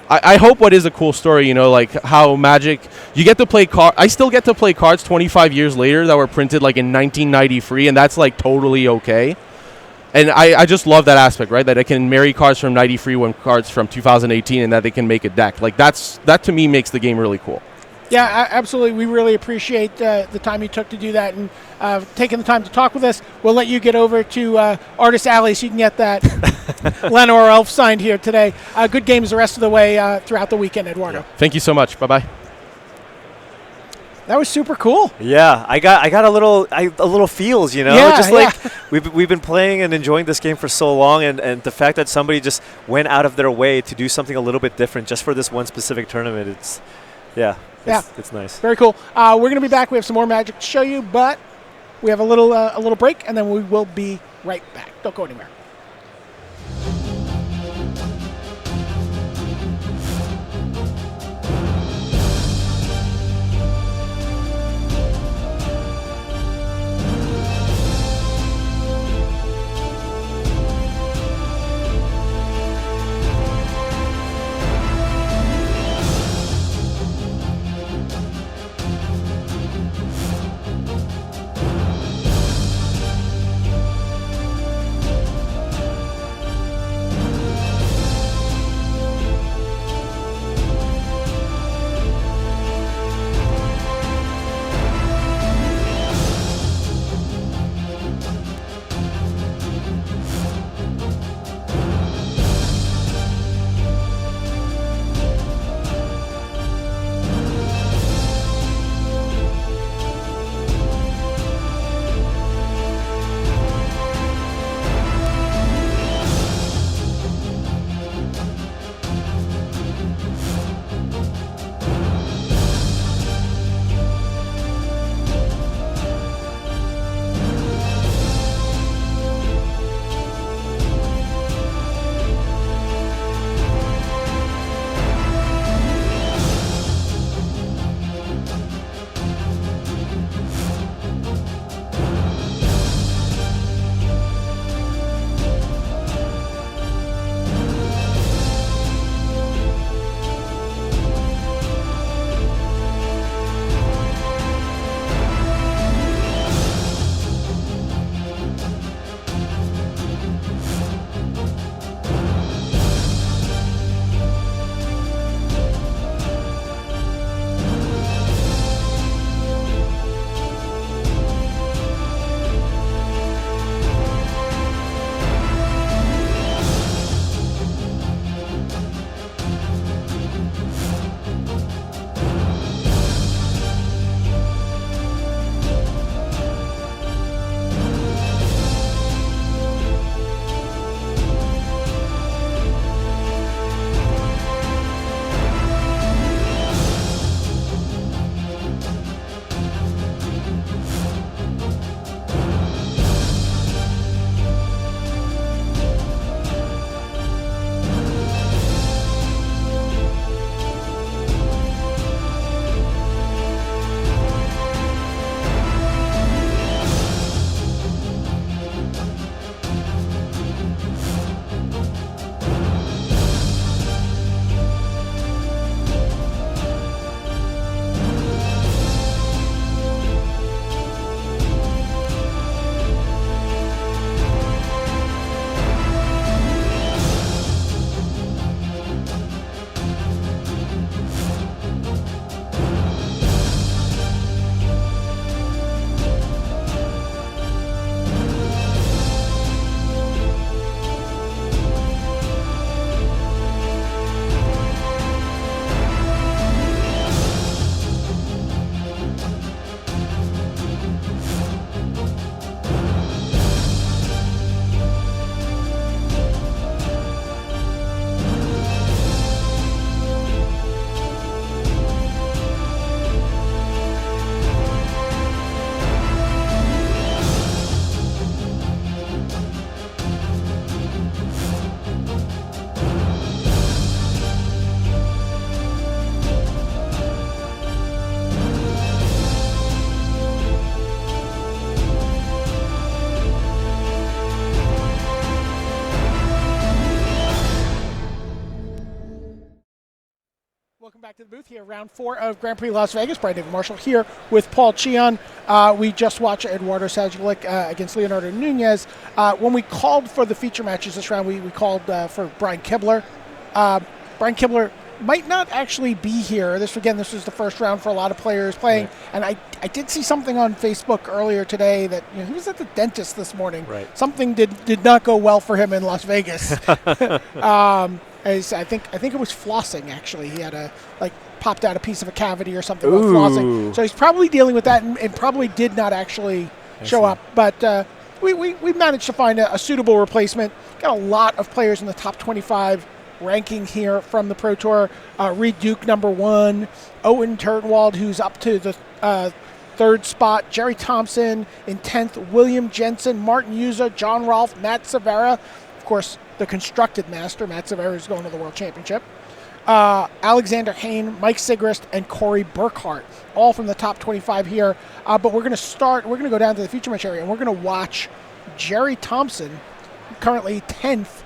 [SPEAKER 3] I hope what is a cool story, like how Magic, you get to play I still get to play cards 25 years later that were printed like in 1993, and that's like totally okay. And I just love that aspect, right? That I can marry cards from 93 with cards from 2018 and that they can make a deck. Like that to me makes the game really cool.
[SPEAKER 1] Yeah, absolutely. We really appreciate the time you took to do that and taking the time to talk with us. We'll let you get over to Artist Alley so you can get that Llanowar Elf signed here today. Good games the rest of the way throughout the weekend, Eduardo.
[SPEAKER 3] Yeah. Thank you so much. Bye-bye.
[SPEAKER 1] That was super cool.
[SPEAKER 2] Yeah, I got a little feels,
[SPEAKER 1] Yeah,
[SPEAKER 2] just like we've been playing and enjoying this game for so long, and the fact that somebody just went out of their way to do something a little bit different just for this one specific tournament, it's nice.
[SPEAKER 1] Very cool. We're going to be back. We have some more Magic to show you, but we have a little break, and then we will be right back. Don't go anywhere. to the booth here, round 4 of Grand Prix Las Vegas. Brian David Marshall here with Paul Cheon. We just watched Eduardo Sajulik against Leonardo Nunez. When we called for the feature matches this round, we called for Brian Kibler. Brian Kibler might not actually be here. This was the first round for a lot of players playing. Right. And I did see something on Facebook earlier today that he was at the dentist this morning.
[SPEAKER 2] Right.
[SPEAKER 1] Something did not go well for him in Las Vegas. I think it was flossing, actually. He had popped out a piece of a cavity or something while flossing. So he's probably dealing with that and probably did not actually show up. But we managed to find a suitable replacement. Got a lot of players in the top 25 ranking here from the Pro Tour. Reed Duke, #1. Owen Turnwald, who's up to the 3rd spot. Jerry Thompson in 10th. William Jensen, Martin Yuza, John Rolfe, Matt Severa. Of course, the constructed master, Matt Severa, is going to the World Championship. Alexander Hayne, Mike Sigrist, and Corey Burkhart, all from the top 25 here. But we're going to go down to the feature match area, and we're going to watch Jerry Thompson, currently 10th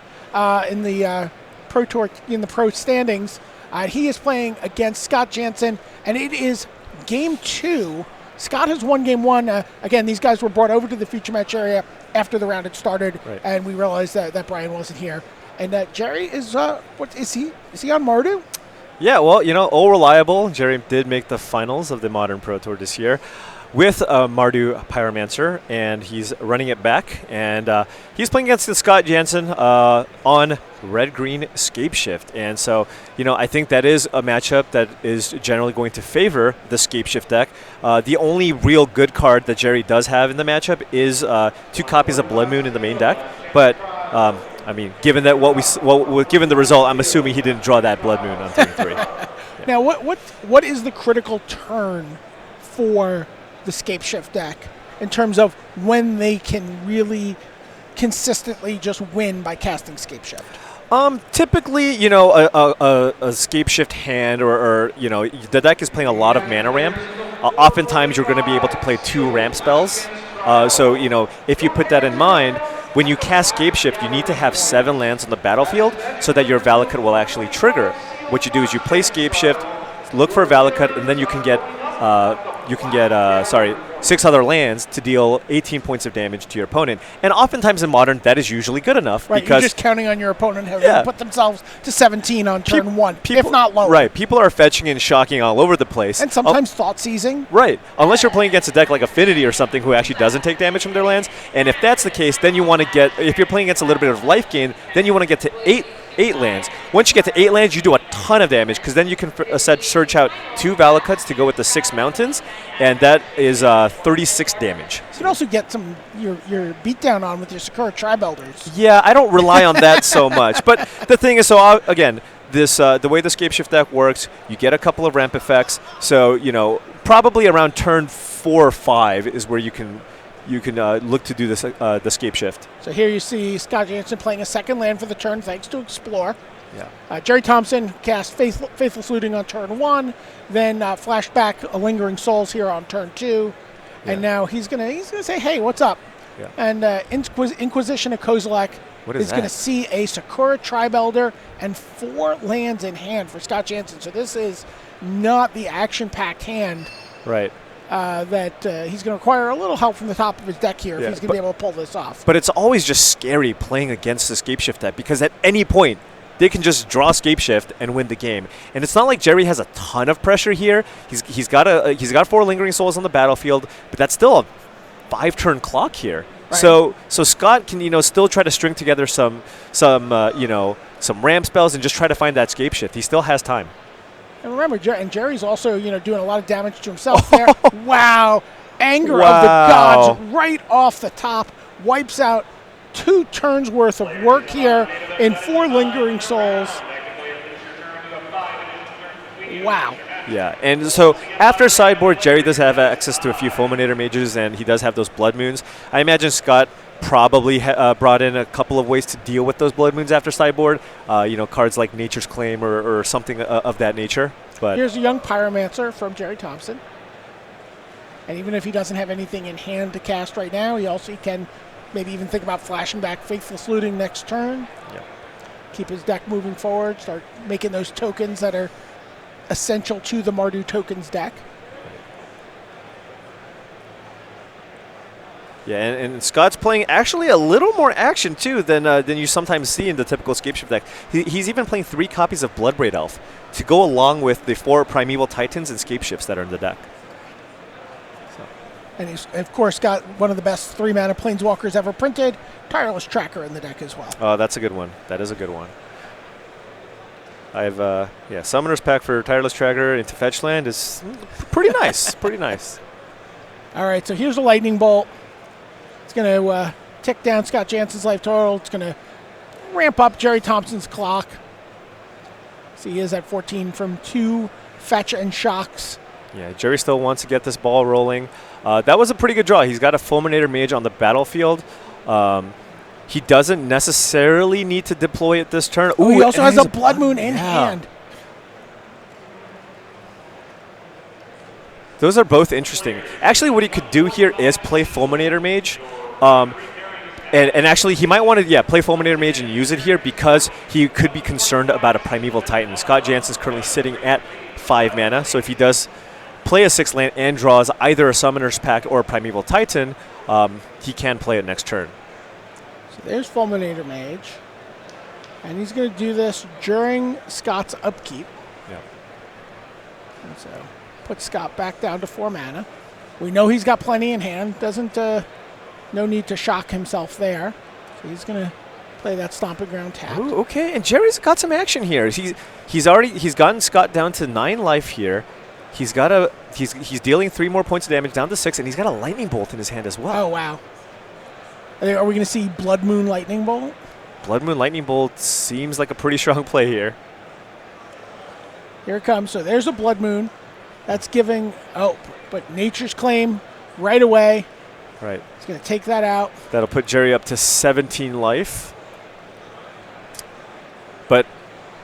[SPEAKER 1] in the Pro Tour, in the pro standings. He is playing against Scott Jansen, and it is game 2. Scott has won game 1. Again, these guys were brought over to the feature match area after the round had started, right. And we realized that Brian wasn't here. And Jerry is, what is he? Is he on Mardu?
[SPEAKER 2] Yeah, well, all reliable. Jerry did make the finals of the Modern Pro Tour this year with Mardu Pyromancer, and he's running it back. And he's playing against Scott Jansen on red-green Scape Shift. And so, I think that is a matchup that is generally going to favor the Scape Shift deck. The only real good card that Jerry does have in the matchup is 2 copies of Blood Moon in the main deck. But given that given the result, I'm assuming he didn't draw that Blood Moon on turn 3. Yeah.
[SPEAKER 1] Now, what is the critical turn for the Scape Shift deck in terms of when they can really consistently just win by casting Scape Shift?
[SPEAKER 2] Typically, a Scape Shift hand or the deck is playing a lot of mana ramp. Oftentimes, you're going to be able to play 2 ramp spells. So, if you put that in mind, when you cast Scape Shift, you need to have 7 lands on the battlefield so that your Valakut will actually trigger. What you do is you play Scape Shift, look for a Valakut, and then you can get 6 other lands to deal 18 points of damage to your opponent. And oftentimes in Modern, that is usually good enough.
[SPEAKER 1] Right,
[SPEAKER 2] because
[SPEAKER 1] you're just counting on your opponent having to put themselves to 17 on turn 1, if not lower.
[SPEAKER 2] Right, people are fetching and shocking all over the place.
[SPEAKER 1] And sometimes thought seizing.
[SPEAKER 2] Right, unless you're playing against a deck like Affinity or something who actually doesn't take damage from their lands. And if that's the case, then you want to get, if you're playing against a little bit of life gain, then you want to get to 8 lands. Once you get to 8 lands, you do a ton of damage because then you can search out 2 Valakuts to go with the 6 mountains, and that is 36 damage.
[SPEAKER 1] You can also get your beatdown on with your Sakura Tribe Elders.
[SPEAKER 2] Yeah, I don't rely on that so much. But the thing is, again, this the way the Scape Shift deck works, you get a couple of ramp effects. So, probably around turn 4 or 5 is where you can look to do this the Scape Shift.
[SPEAKER 1] So here you see Scott Jansen playing a 2nd land for the turn thanks to Explore.
[SPEAKER 2] Yeah.
[SPEAKER 1] Jerry Thompson cast Faithless Looting on turn 1, then flashed back a Lingering Souls here on turn 2, and now he's gonna say, hey, what's up? Yeah. And Inquisition of Kozilek is going to see a Sakura Tribe Elder and 4 lands in hand for Scott Jansen. So this is not the action-packed hand.
[SPEAKER 2] Right.
[SPEAKER 1] That he's going to require a little help from the top of his deck here if he's going to be able to pull this off.
[SPEAKER 2] But it's always just scary playing against the Scape Shift deck because at any point they can just draw Scape Shift and win the game. And it's not like Jerry has a ton of pressure here. He's got 4 Lingering Souls on the battlefield, but that's still a 5-turn clock here. Right. So Scott can still try to string together some ramp spells and just try to find that Scape Shift. He still has time.
[SPEAKER 1] And remember, Jerry's also, doing a lot of damage to himself there. Wow. Anger of the Gods right off the top. Wipes out 2 turns worth of work here in 4 Lingering Souls. Wow.
[SPEAKER 2] Yeah, and so after sideboard, Jerry does have access to a few Fulminator Mages, and he does have those Blood Moons. I imagine Scott probably brought in a couple of ways to deal with those Blood Moons after sideboard. Cards like Nature's Claim or something of that nature. But
[SPEAKER 1] here's a young Pyromancer from Jerry Thompson. And even if he doesn't have anything in hand to cast right now, he can maybe even think about flashing back Faithless Looting next turn.
[SPEAKER 2] Yeah.
[SPEAKER 1] Keep his deck moving forward, start making those tokens that are essential to the Mardu tokens deck.
[SPEAKER 2] Yeah, and Scott's playing actually a little more action too than you sometimes see in the typical Scapeshift deck. He's even playing 3 copies of Bloodbraid Elf to go along with the 4 Primeval Titans and Scapeshifts that are in the deck.
[SPEAKER 1] And he's, of course, got one of the best 3-mana Planeswalkers ever printed, Tireless Tracker, in the deck as well.
[SPEAKER 2] Oh, that's a good one. That is a good one. I have, Summoner's Pack for Tireless Tracker into Fetchland is pretty nice. Pretty nice.
[SPEAKER 1] All right, so here's a Lightning Bolt. It's going to tick down Scott Jansen's life total. It's going to ramp up Jerry Thompson's clock. So he is at 14 from 2 fetch and shocks.
[SPEAKER 2] Yeah, Jerry still wants to get this ball rolling. That was a pretty good draw. He's got a Fulminator Mage on the battlefield. He doesn't necessarily need to deploy it this turn.
[SPEAKER 1] Ooh, he also has a Blood Moon in hand.
[SPEAKER 2] Those are both interesting. Actually, what he could do here is play Fulminator Mage. And actually, he might want to play Fulminator Mage and use it here because he could be concerned about a Primeval Titan. Scott Jansen's currently sitting at 5 mana, so if he does play a 6 land and draws either a Summoner's Pack or a Primeval Titan, he can play it next turn.
[SPEAKER 1] So there's Fulminator Mage. And he's going to do this during Scott's upkeep.
[SPEAKER 2] Yeah.
[SPEAKER 1] And so put Scott back down to 4 mana. We know he's got plenty in hand. Doesn't no need to shock himself there. So he's going to play that Stomping Ground tap.
[SPEAKER 2] Ooh, okay, and Jerry's got some action here. He's gotten Scott down to 9 life here. He's dealing 3 more points of damage down to 6, and he's got a Lightning Bolt in his hand as well.
[SPEAKER 1] Oh wow! Are we going to see Blood Moon Lightning Bolt?
[SPEAKER 2] Blood Moon Lightning Bolt seems like a pretty strong play here.
[SPEAKER 1] Here it comes. So there's a Blood Moon. That's giving but Nature's Claim right away.
[SPEAKER 2] Right.
[SPEAKER 1] He's going to take that out.
[SPEAKER 2] That'll put Jerry up to 17 life. But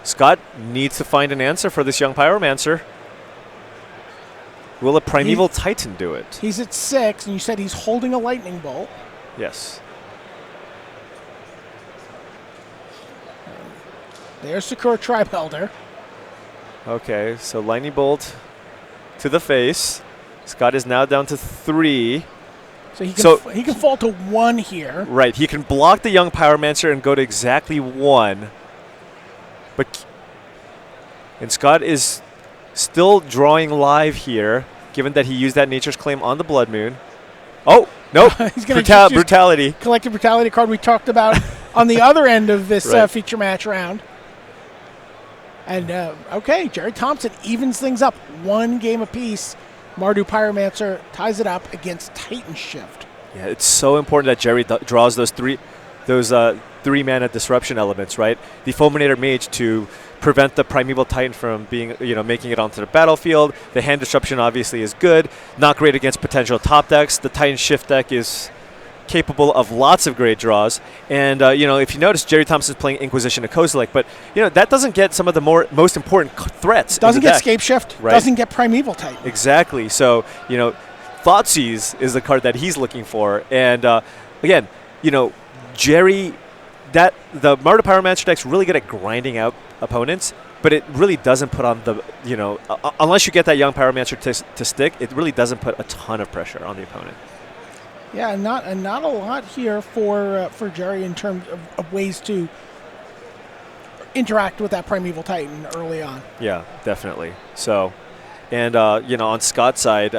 [SPEAKER 2] Scott needs to find an answer for this young Pyromancer. Will a Primeval Titan do it?
[SPEAKER 1] He's at 6, and you said he's holding a Lightning Bolt.
[SPEAKER 2] Yes.
[SPEAKER 1] There's Sakura Tribe Elder.
[SPEAKER 2] Okay, so Lightning Bolt to the face. Scott is now down to 3.
[SPEAKER 1] So he can fall to 1 here.
[SPEAKER 2] Right, he can block the young Pyromancer and go to exactly 1. And Scott is still drawing live here, given that he used that Nature's Claim on the Blood Moon. Oh, nope.
[SPEAKER 1] He's going to
[SPEAKER 2] Brutality.
[SPEAKER 1] Collective Brutality card we talked about on the other end of this feature match round. And, okay, Jerry Thompson evens things up 1 game apiece. Mardu Pyromancer ties it up against Titan Shift.
[SPEAKER 2] Yeah, it's so important that Jerry draws those 3 mana disruption elements, right? The Fulminator Mage to prevent the Primeval Titan from being, making it onto the battlefield. The hand disruption obviously is good. Not great against potential top decks. The Titan Shift deck is capable of lots of great draws. And, if you notice, Jerry Thompson's playing Inquisition of Kozilek, but, that doesn't get some of the most important threats.
[SPEAKER 1] Doesn't
[SPEAKER 2] get
[SPEAKER 1] Scapeshift,
[SPEAKER 2] right?
[SPEAKER 1] Doesn't get Primeval Titan.
[SPEAKER 2] Exactly. So, Thoughtseize is the card that he's looking for. And, again, Jerry, the Mardu Pyromancer deck's really good at grinding out opponents, but it really doesn't put on the, unless you get that young Pyromancer to stick, it really doesn't put a ton of pressure on the opponent.
[SPEAKER 1] Yeah, not a lot here for Jerry in terms of ways to interact with that Primeval Titan early on.
[SPEAKER 2] Yeah, definitely. So, and on Scott's side,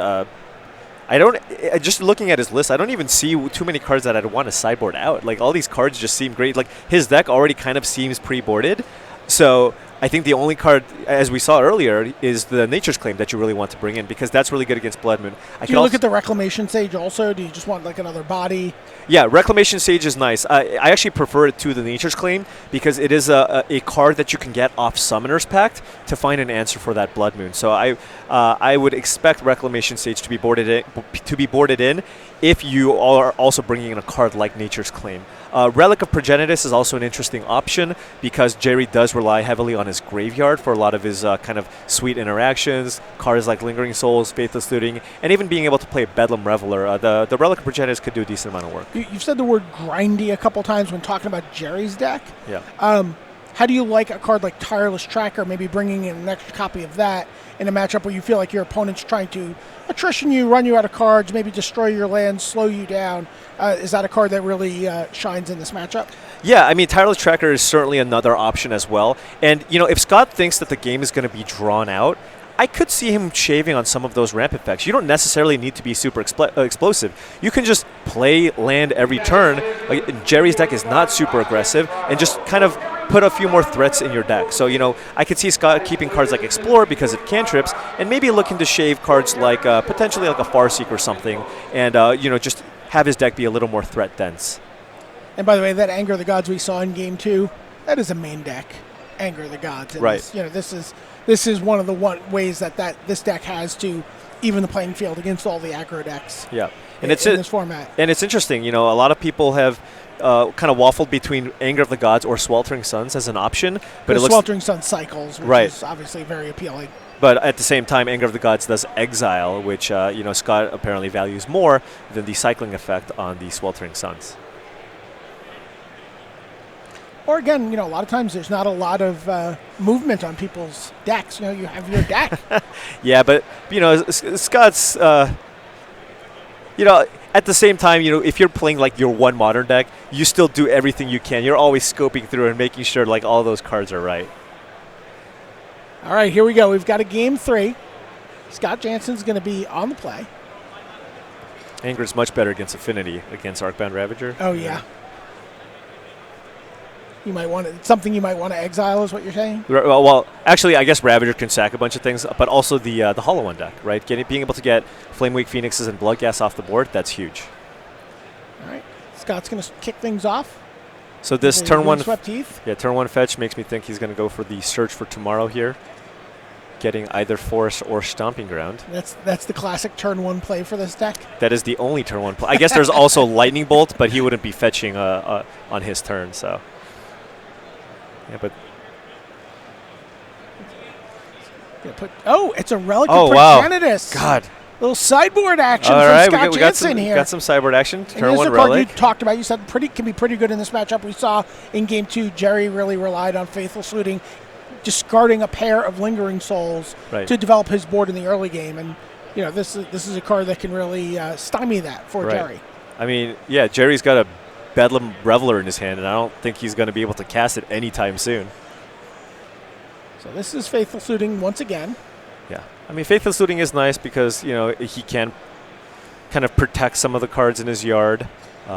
[SPEAKER 2] just looking at his list, I don't even see too many cards that I'd want to sideboard out. Like, all these cards just seem great. Like, his deck already kind of seems pre-boarded. So I think the only card, as we saw earlier, is the Nature's Claim that you really want to bring in because that's really good against Blood Moon.
[SPEAKER 1] Do you look at the Reclamation Sage also? Do you just want like another body?
[SPEAKER 2] Yeah, Reclamation Sage is nice. I actually prefer it to the Nature's Claim because it is a card that you can get off Summoner's Pact to find an answer for that Blood Moon. So I would expect Reclamation Sage to be boarded in if you are also bringing in a card like Nature's Claim. Relic of Progenitus is also an interesting option because Jerry does rely heavily on his graveyard for a lot of his kind of sweet interactions, cards like Lingering Souls, Faithless Looting, and even being able to play Bedlam Reveler. The Relic of Progenitus could do a decent amount of work.
[SPEAKER 1] You've said the word grindy a couple times when talking about Jerry's deck.
[SPEAKER 2] Yeah.
[SPEAKER 1] how do you like a card like Tireless Tracker, maybe bringing in an extra copy of that in a matchup where you feel like your opponent's trying to attrition you, run you out of cards, maybe destroy your land, slow you down? Is that a card that really shines in this matchup?
[SPEAKER 2] Yeah, I mean, Tireless Tracker is certainly another option as well. And, if Scott thinks that the game is going to be drawn out, I could see him shaving on some of those ramp effects. You don't necessarily need to be super explosive. You can just play land every turn. Jerry's deck is not super aggressive, and just kind of put a few more threats in your deck. So, I could see Scott keeping cards like Explore because it cantrips, and maybe looking to shave cards like potentially like a Farseek or something, and, just have his deck be a little more threat dense.
[SPEAKER 1] And by the way, that Anger of the Gods we saw in Game 2, that is a main deck, Anger of the Gods. And
[SPEAKER 2] right.
[SPEAKER 1] This is one of the ways that this deck has to even the playing field against all the aggro decks.
[SPEAKER 2] Yeah,
[SPEAKER 1] and in this format.
[SPEAKER 2] And it's interesting. A lot of people have kind of waffled between Anger of the Gods or Sweltering Suns as an option, but
[SPEAKER 1] Sweltering Suns cycles, which is obviously very appealing.
[SPEAKER 2] But at the same time, Anger of the Gods does exile, which Scott apparently values more than the cycling effect on the Sweltering Suns.
[SPEAKER 1] Or again, a lot of times there's not a lot of movement on people's decks. You have your deck.
[SPEAKER 2] Yeah, but Scott's, at the same time, if you're playing like your one Modern deck, you still do everything you can. You're always scoping through and making sure like all those cards are right.
[SPEAKER 1] All right, here we go. We've got a Game 3. Scott Jansen's going to be on the play.
[SPEAKER 2] Anger's much better against Affinity, against Arcbound Ravager.
[SPEAKER 1] Oh, yeah. You might want you might want to exile, is what you're saying?
[SPEAKER 2] Well, actually, I guess Ravager can sack a bunch of things, but also the Hollow One deck, right? Being able to get Flamewake Phoenixes and Bloodghast off the board, that's huge.
[SPEAKER 1] All right, Scott's going to kick things off.
[SPEAKER 2] So this turn one,
[SPEAKER 1] Heath.
[SPEAKER 2] Yeah, turn one fetch makes me think he's going to go for the Search for Tomorrow here, getting either Forest or Stomping Ground.
[SPEAKER 1] That's the classic turn one play for this deck.
[SPEAKER 2] That is the only turn one play. I guess there's also Lightning Bolt, but he wouldn't be fetching on his turn, so. Yeah, but
[SPEAKER 1] it's a Relic
[SPEAKER 2] of
[SPEAKER 1] Progenitus.
[SPEAKER 2] God.
[SPEAKER 1] Little sideboard action
[SPEAKER 2] All
[SPEAKER 1] from
[SPEAKER 2] right,
[SPEAKER 1] Scott Jansen here.
[SPEAKER 2] Got some sideboard action. Turn one
[SPEAKER 1] Relic.
[SPEAKER 2] Relic.
[SPEAKER 1] You talked about, you said can be pretty good in this matchup. We saw in Game 2, Jerry really relied on Faithful Saluting, discarding a pair of Lingering Souls to develop his board in the early game. And, this is a card that can really stymie that for Jerry.
[SPEAKER 2] I mean, yeah, Jerry's got a Bedlam Reveler in his hand, and I don't think he's going to be able to cast it anytime soon.
[SPEAKER 1] So this is Faithful Saluting once again.
[SPEAKER 2] Yeah. I mean, Faithful Saluting is nice because, he can kind of protect some of the cards in his yard. He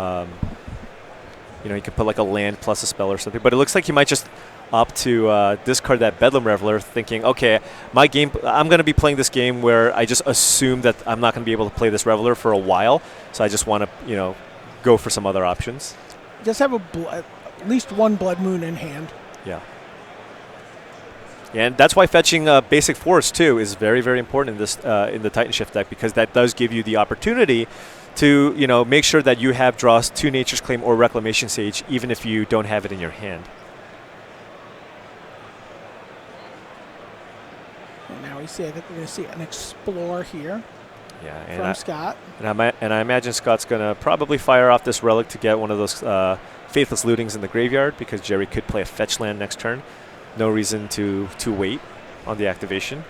[SPEAKER 2] can put like a land plus a spell or something. But it looks like he might just opt to discard that Bedlam Reveler, thinking, okay, I'm going to be playing this game where I just assume that I'm not going to be able to play this Reveler for a while. So I just want to, go for some other options.
[SPEAKER 1] He does have at least one Blood Moon in hand.
[SPEAKER 2] Yeah. And that's why fetching basic force too is very, very important in this in the Titan Shift deck, because that does give you the opportunity to make sure that you have draws to Nature's Claim or Reclamation Sage, even if you don't have it in your hand.
[SPEAKER 1] And now I think we're going to see an Explore here.
[SPEAKER 2] Yeah,
[SPEAKER 1] from Scott.
[SPEAKER 2] And I imagine Scott's going to probably fire off this Relic to get one of those Faithless Lootings in the graveyard, because Jerry could play a fetch land next turn. No reason to wait on the activation.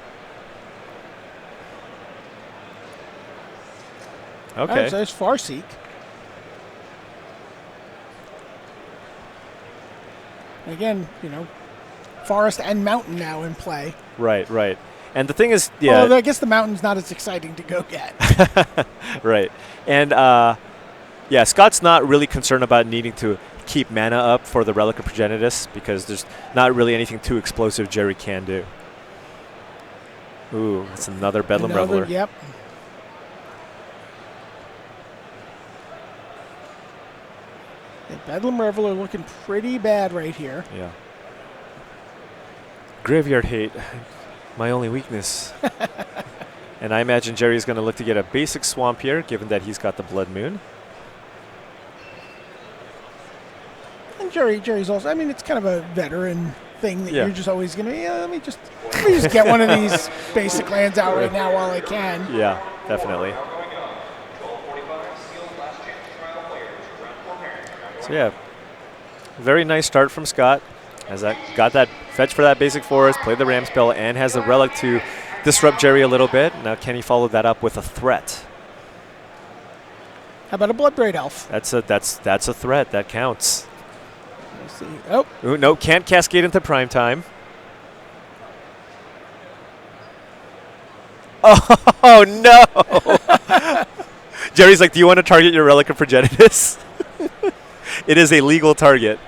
[SPEAKER 2] Okay.
[SPEAKER 1] So there's Farseek. Again, forest and mountain now in play.
[SPEAKER 2] Right. And the thing is, yeah.
[SPEAKER 1] Well, I guess the mountain's not as exciting to go get.
[SPEAKER 2] Right. And, Scott's not really concerned about needing to keep mana up for the Relic of Progenitus, because there's not really anything too explosive Jerry can do. Ooh, that's another Bedlam Reveler.
[SPEAKER 1] Yep. The Bedlam Reveler looking pretty bad right here.
[SPEAKER 2] Yeah. Graveyard hate. My only weakness. And I imagine Jerry's going to look to get a basic Swamp here, given that he's got the Blood Moon.
[SPEAKER 1] And Jerry's also, it's kind of a veteran thing that you're just always going to be, let me just get one of these basic lands out right now while I can.
[SPEAKER 2] Yeah, definitely. So, yeah, very nice start from Scott. Has that got that fetch for that basic forest, played the ram spell, and has the relic to disrupt Jerry a little bit. Now can he follow that up with a threat?
[SPEAKER 1] How about a Bloodbraid Elf?
[SPEAKER 2] That's a threat. That counts.
[SPEAKER 1] Let's see. Oh.
[SPEAKER 2] Ooh, no, can't cascade into prime time. Oh no! Jerry's like, do you want to target your Relic of Progenitus? It is a legal target.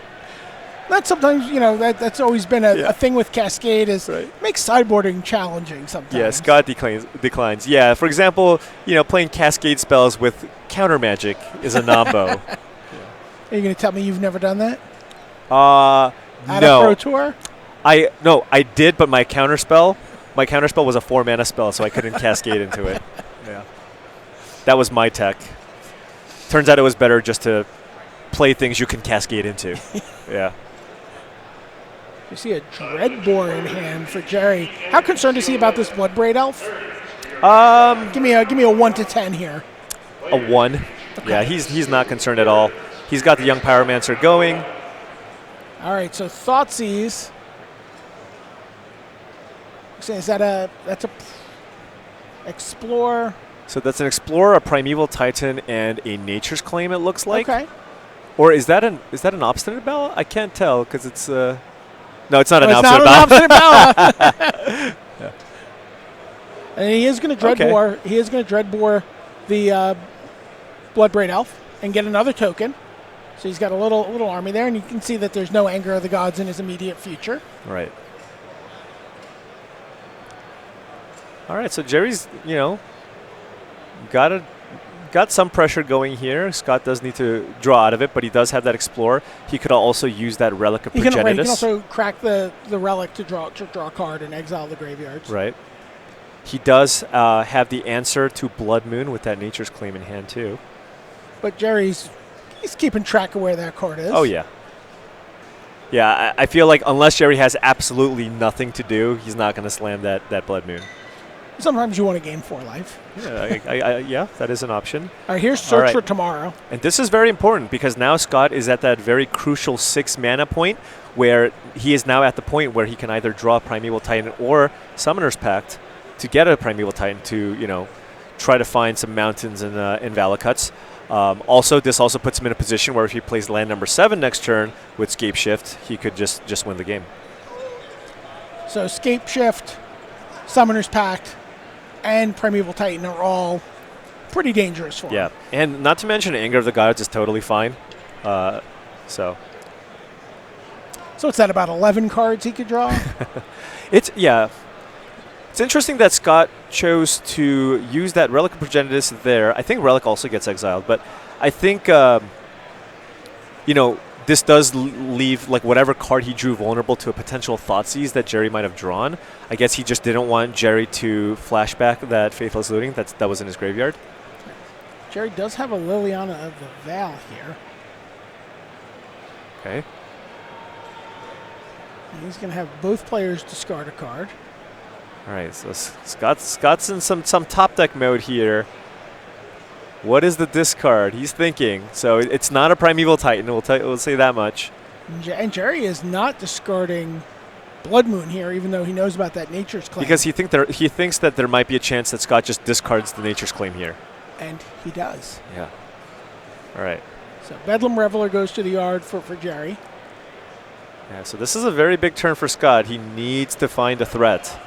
[SPEAKER 1] That's sometimes, that's always been a thing with Cascade is makes sideboarding challenging sometimes.
[SPEAKER 2] Yeah, Scott declines. Yeah, for example, playing Cascade spells with counter magic is a nombo.
[SPEAKER 1] Are you going to tell me you've never done that?
[SPEAKER 2] No.
[SPEAKER 1] At a Pro Tour?
[SPEAKER 2] I did, but my counter spell was a 4-mana spell, so I couldn't cascade into it. Yeah. That was my tech. Turns out it was better just to play things you can cascade into. Yeah.
[SPEAKER 1] You see a Dreadbore in hand for Jerry. How concerned is he about this Bloodbraid Elf? Give me a 1 to 10 here.
[SPEAKER 2] A 1. Okay. Yeah, he's not concerned at all. He's got the Young Pyromancer going.
[SPEAKER 1] All right, so Thoughtseize. Is that's a Explore?
[SPEAKER 2] So that's an Explorer, a Primeval Titan, and a Nature's Claim. It looks like.
[SPEAKER 1] Okay.
[SPEAKER 2] Or is that an Obstinate Bella? I can't tell because it's no, it's not an
[SPEAKER 1] Obstinate Bella. Yeah. And he is going to Dreadbore. Okay. He is going to Dreadbore the Bloodbraid Elf and get another token. So he's got a little army there, and you can see that there's no Anger of the Gods in his immediate future.
[SPEAKER 2] Right. All right, so Jerry's, got some pressure going here. Scott does need to draw out of it, but he does have that Explorer. He could also use that Relic of Progenitus.
[SPEAKER 1] He can also crack the Relic to draw a card and exile the graveyards.
[SPEAKER 2] Right. He does have the answer to Blood Moon with that Nature's Claim in hand, too.
[SPEAKER 1] But he's keeping track of where that card is.
[SPEAKER 2] Oh, yeah. Yeah, I feel like unless Jerry has absolutely nothing to do, he's not going to slam that Blood Moon.
[SPEAKER 1] Sometimes you want to gain 4 life.
[SPEAKER 2] Yeah, that is an option.
[SPEAKER 1] All right, here's Search for Tomorrow.
[SPEAKER 2] And this is very important because now Scott is at that very crucial 6 mana point where he is now at the point where he can either draw Primeval Titan or Summoner's Pact to get a Primeval Titan to, try to find some mountains in Valakuts. This also puts him in a position where if he plays land number 7 next turn with Scape Shift, he could just win the game.
[SPEAKER 1] So Scape Shift, Summoner's Pact, and Primeval Titan are all pretty dangerous for him.
[SPEAKER 2] Yeah, and not to mention Anger of the Gods is totally fine. So
[SPEAKER 1] it's at about 11 cards he could draw?
[SPEAKER 2] It's interesting that Scott chose to use that Relic of Progenitus there. I think Relic also gets exiled, but I think, this does leave whatever card he drew vulnerable to a potential Thoughtseize that Jerry might have drawn. I guess he just didn't want Jerry to flashback that Faithless Looting that was in his graveyard.
[SPEAKER 1] Jerry does have a Liliana of the Val here.
[SPEAKER 2] Okay.
[SPEAKER 1] He's going to have both players discard a card.
[SPEAKER 2] All right, so Scott's in some top deck mode here. What is the discard? He's thinking. So it's not a Primeval Titan. We'll say that much.
[SPEAKER 1] And Jerry is not discarding Blood Moon here, even though he knows about that Nature's Claim.
[SPEAKER 2] Because he thinks that there might be a chance that Scott just discards the Nature's Claim here.
[SPEAKER 1] And he does.
[SPEAKER 2] Yeah. All right.
[SPEAKER 1] So Bedlam Reveler goes to the yard for Jerry.
[SPEAKER 2] Yeah. So this is a very big turn for Scott. He needs to find a threat.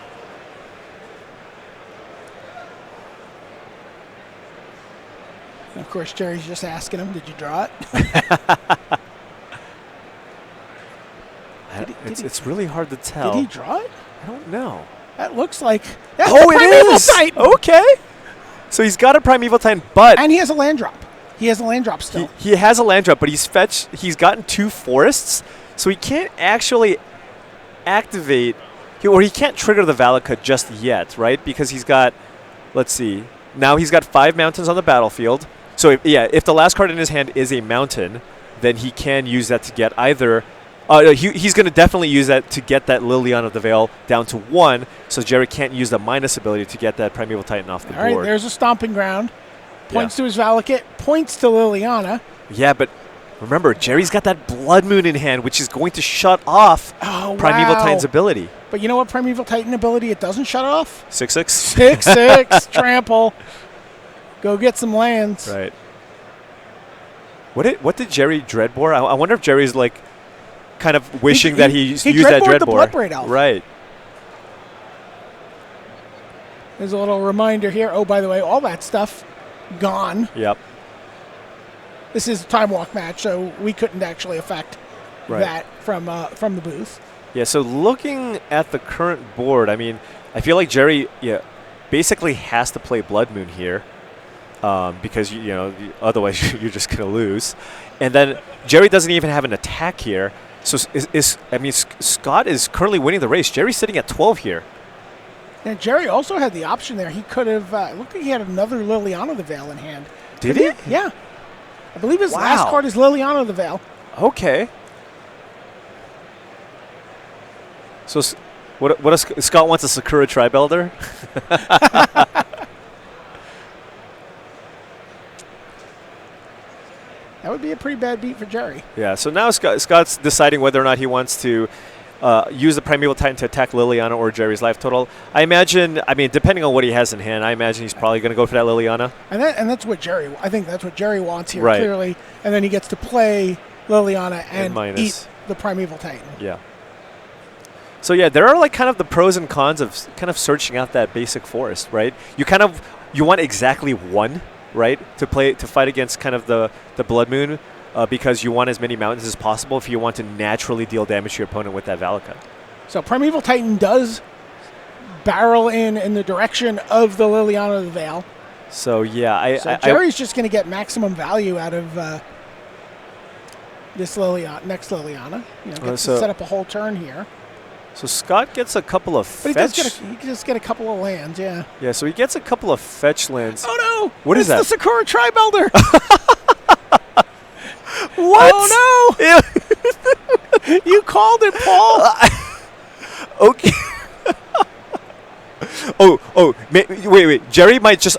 [SPEAKER 1] And of course, Jerry's just asking him, did you draw it?
[SPEAKER 2] It's really hard to tell.
[SPEAKER 1] Did he draw it?
[SPEAKER 2] I don't know.
[SPEAKER 1] That looks like...
[SPEAKER 2] it is! Titan. Okay. So he's got a Primeval Titan, but...
[SPEAKER 1] And he has a land drop. He has a land drop still.
[SPEAKER 2] He has a land drop, but he's gotten 2 forests, so he can't actually activate... He can't trigger the Valakut just yet, right? Because he's got... Let's see. Now he's got 5 mountains on the battlefield. So, if the last card in his hand is a mountain, then he can use that to get either... he's going to definitely use that to get that Liliana of the Veil down to 1, so Jerry can't use the minus ability to get that Primeval Titan off the board.
[SPEAKER 1] All right, there's a Stomping Ground. Points to his Valakut, points to Liliana.
[SPEAKER 2] Yeah, but Remember, Jerry's got that Blood Moon in hand, which is going to shut off Primeval Titan's ability.
[SPEAKER 1] But you know what Primeval Titan ability it doesn't shut off?
[SPEAKER 2] 6/6?
[SPEAKER 1] 6/6, trample. Go get some lands.
[SPEAKER 2] Right. What did Jerry Dreadbore? I wonder if Jerry's like kind of wishing that he used that Dreadbore.
[SPEAKER 1] The Bloodbraid Elf.
[SPEAKER 2] Right.
[SPEAKER 1] There's a little reminder here. Oh, by the way, all that stuff gone.
[SPEAKER 2] Yep.
[SPEAKER 1] This is a time walk match, so we couldn't actually affect that from the booth.
[SPEAKER 2] Yeah, so looking at the current board, I mean, I feel like Jerry basically has to play Blood Moon here because, otherwise you're just going to lose. And then Jerry doesn't even have an attack here. So, Scott is currently winning the race. Jerry's sitting at 12 here.
[SPEAKER 1] And Jerry also had the option there. He could have looked like he had another Liliana the Veil in hand.
[SPEAKER 2] Did he?
[SPEAKER 1] Yeah. I believe his last card is Liliana the Veil.
[SPEAKER 2] Okay. So, what if Scott wants a Sakura Tribe Elder?
[SPEAKER 1] That would be a pretty bad beat for Jerry.
[SPEAKER 2] Yeah, so now Scott's deciding whether or not he wants to use the Primeval Titan to attack Liliana or Jerry's life total. I imagine, depending on what he has in hand, I imagine he's probably going to go for that Liliana.
[SPEAKER 1] And that's what I think that's what Jerry wants here,
[SPEAKER 2] right.
[SPEAKER 1] Clearly. And then he gets to play Liliana and eat the Primeval Titan.
[SPEAKER 2] Yeah. So yeah, there are like kind of the pros and cons of kind of searching out that basic forest, right? You want exactly one, right, to fight against kind of the Blood Moon. Because you want as many mountains as possible if you want to naturally deal damage to your opponent with that Valakut.
[SPEAKER 1] So Primeval Titan does barrel in the direction of the Liliana the Veil.
[SPEAKER 2] So yeah,
[SPEAKER 1] Jerry's just going to get maximum value out of this next Liliana. To set up a whole turn here.
[SPEAKER 2] So Scott gets a couple of fetch.
[SPEAKER 1] But he just get a couple of lands, yeah.
[SPEAKER 2] Yeah, so he gets a couple of fetch lands.
[SPEAKER 1] Oh no!
[SPEAKER 2] What is that?
[SPEAKER 1] It's the Sakura Tribe Elder.
[SPEAKER 2] What?
[SPEAKER 1] Oh no! You called it, Paul.
[SPEAKER 2] Okay. Wait. Jerry might just.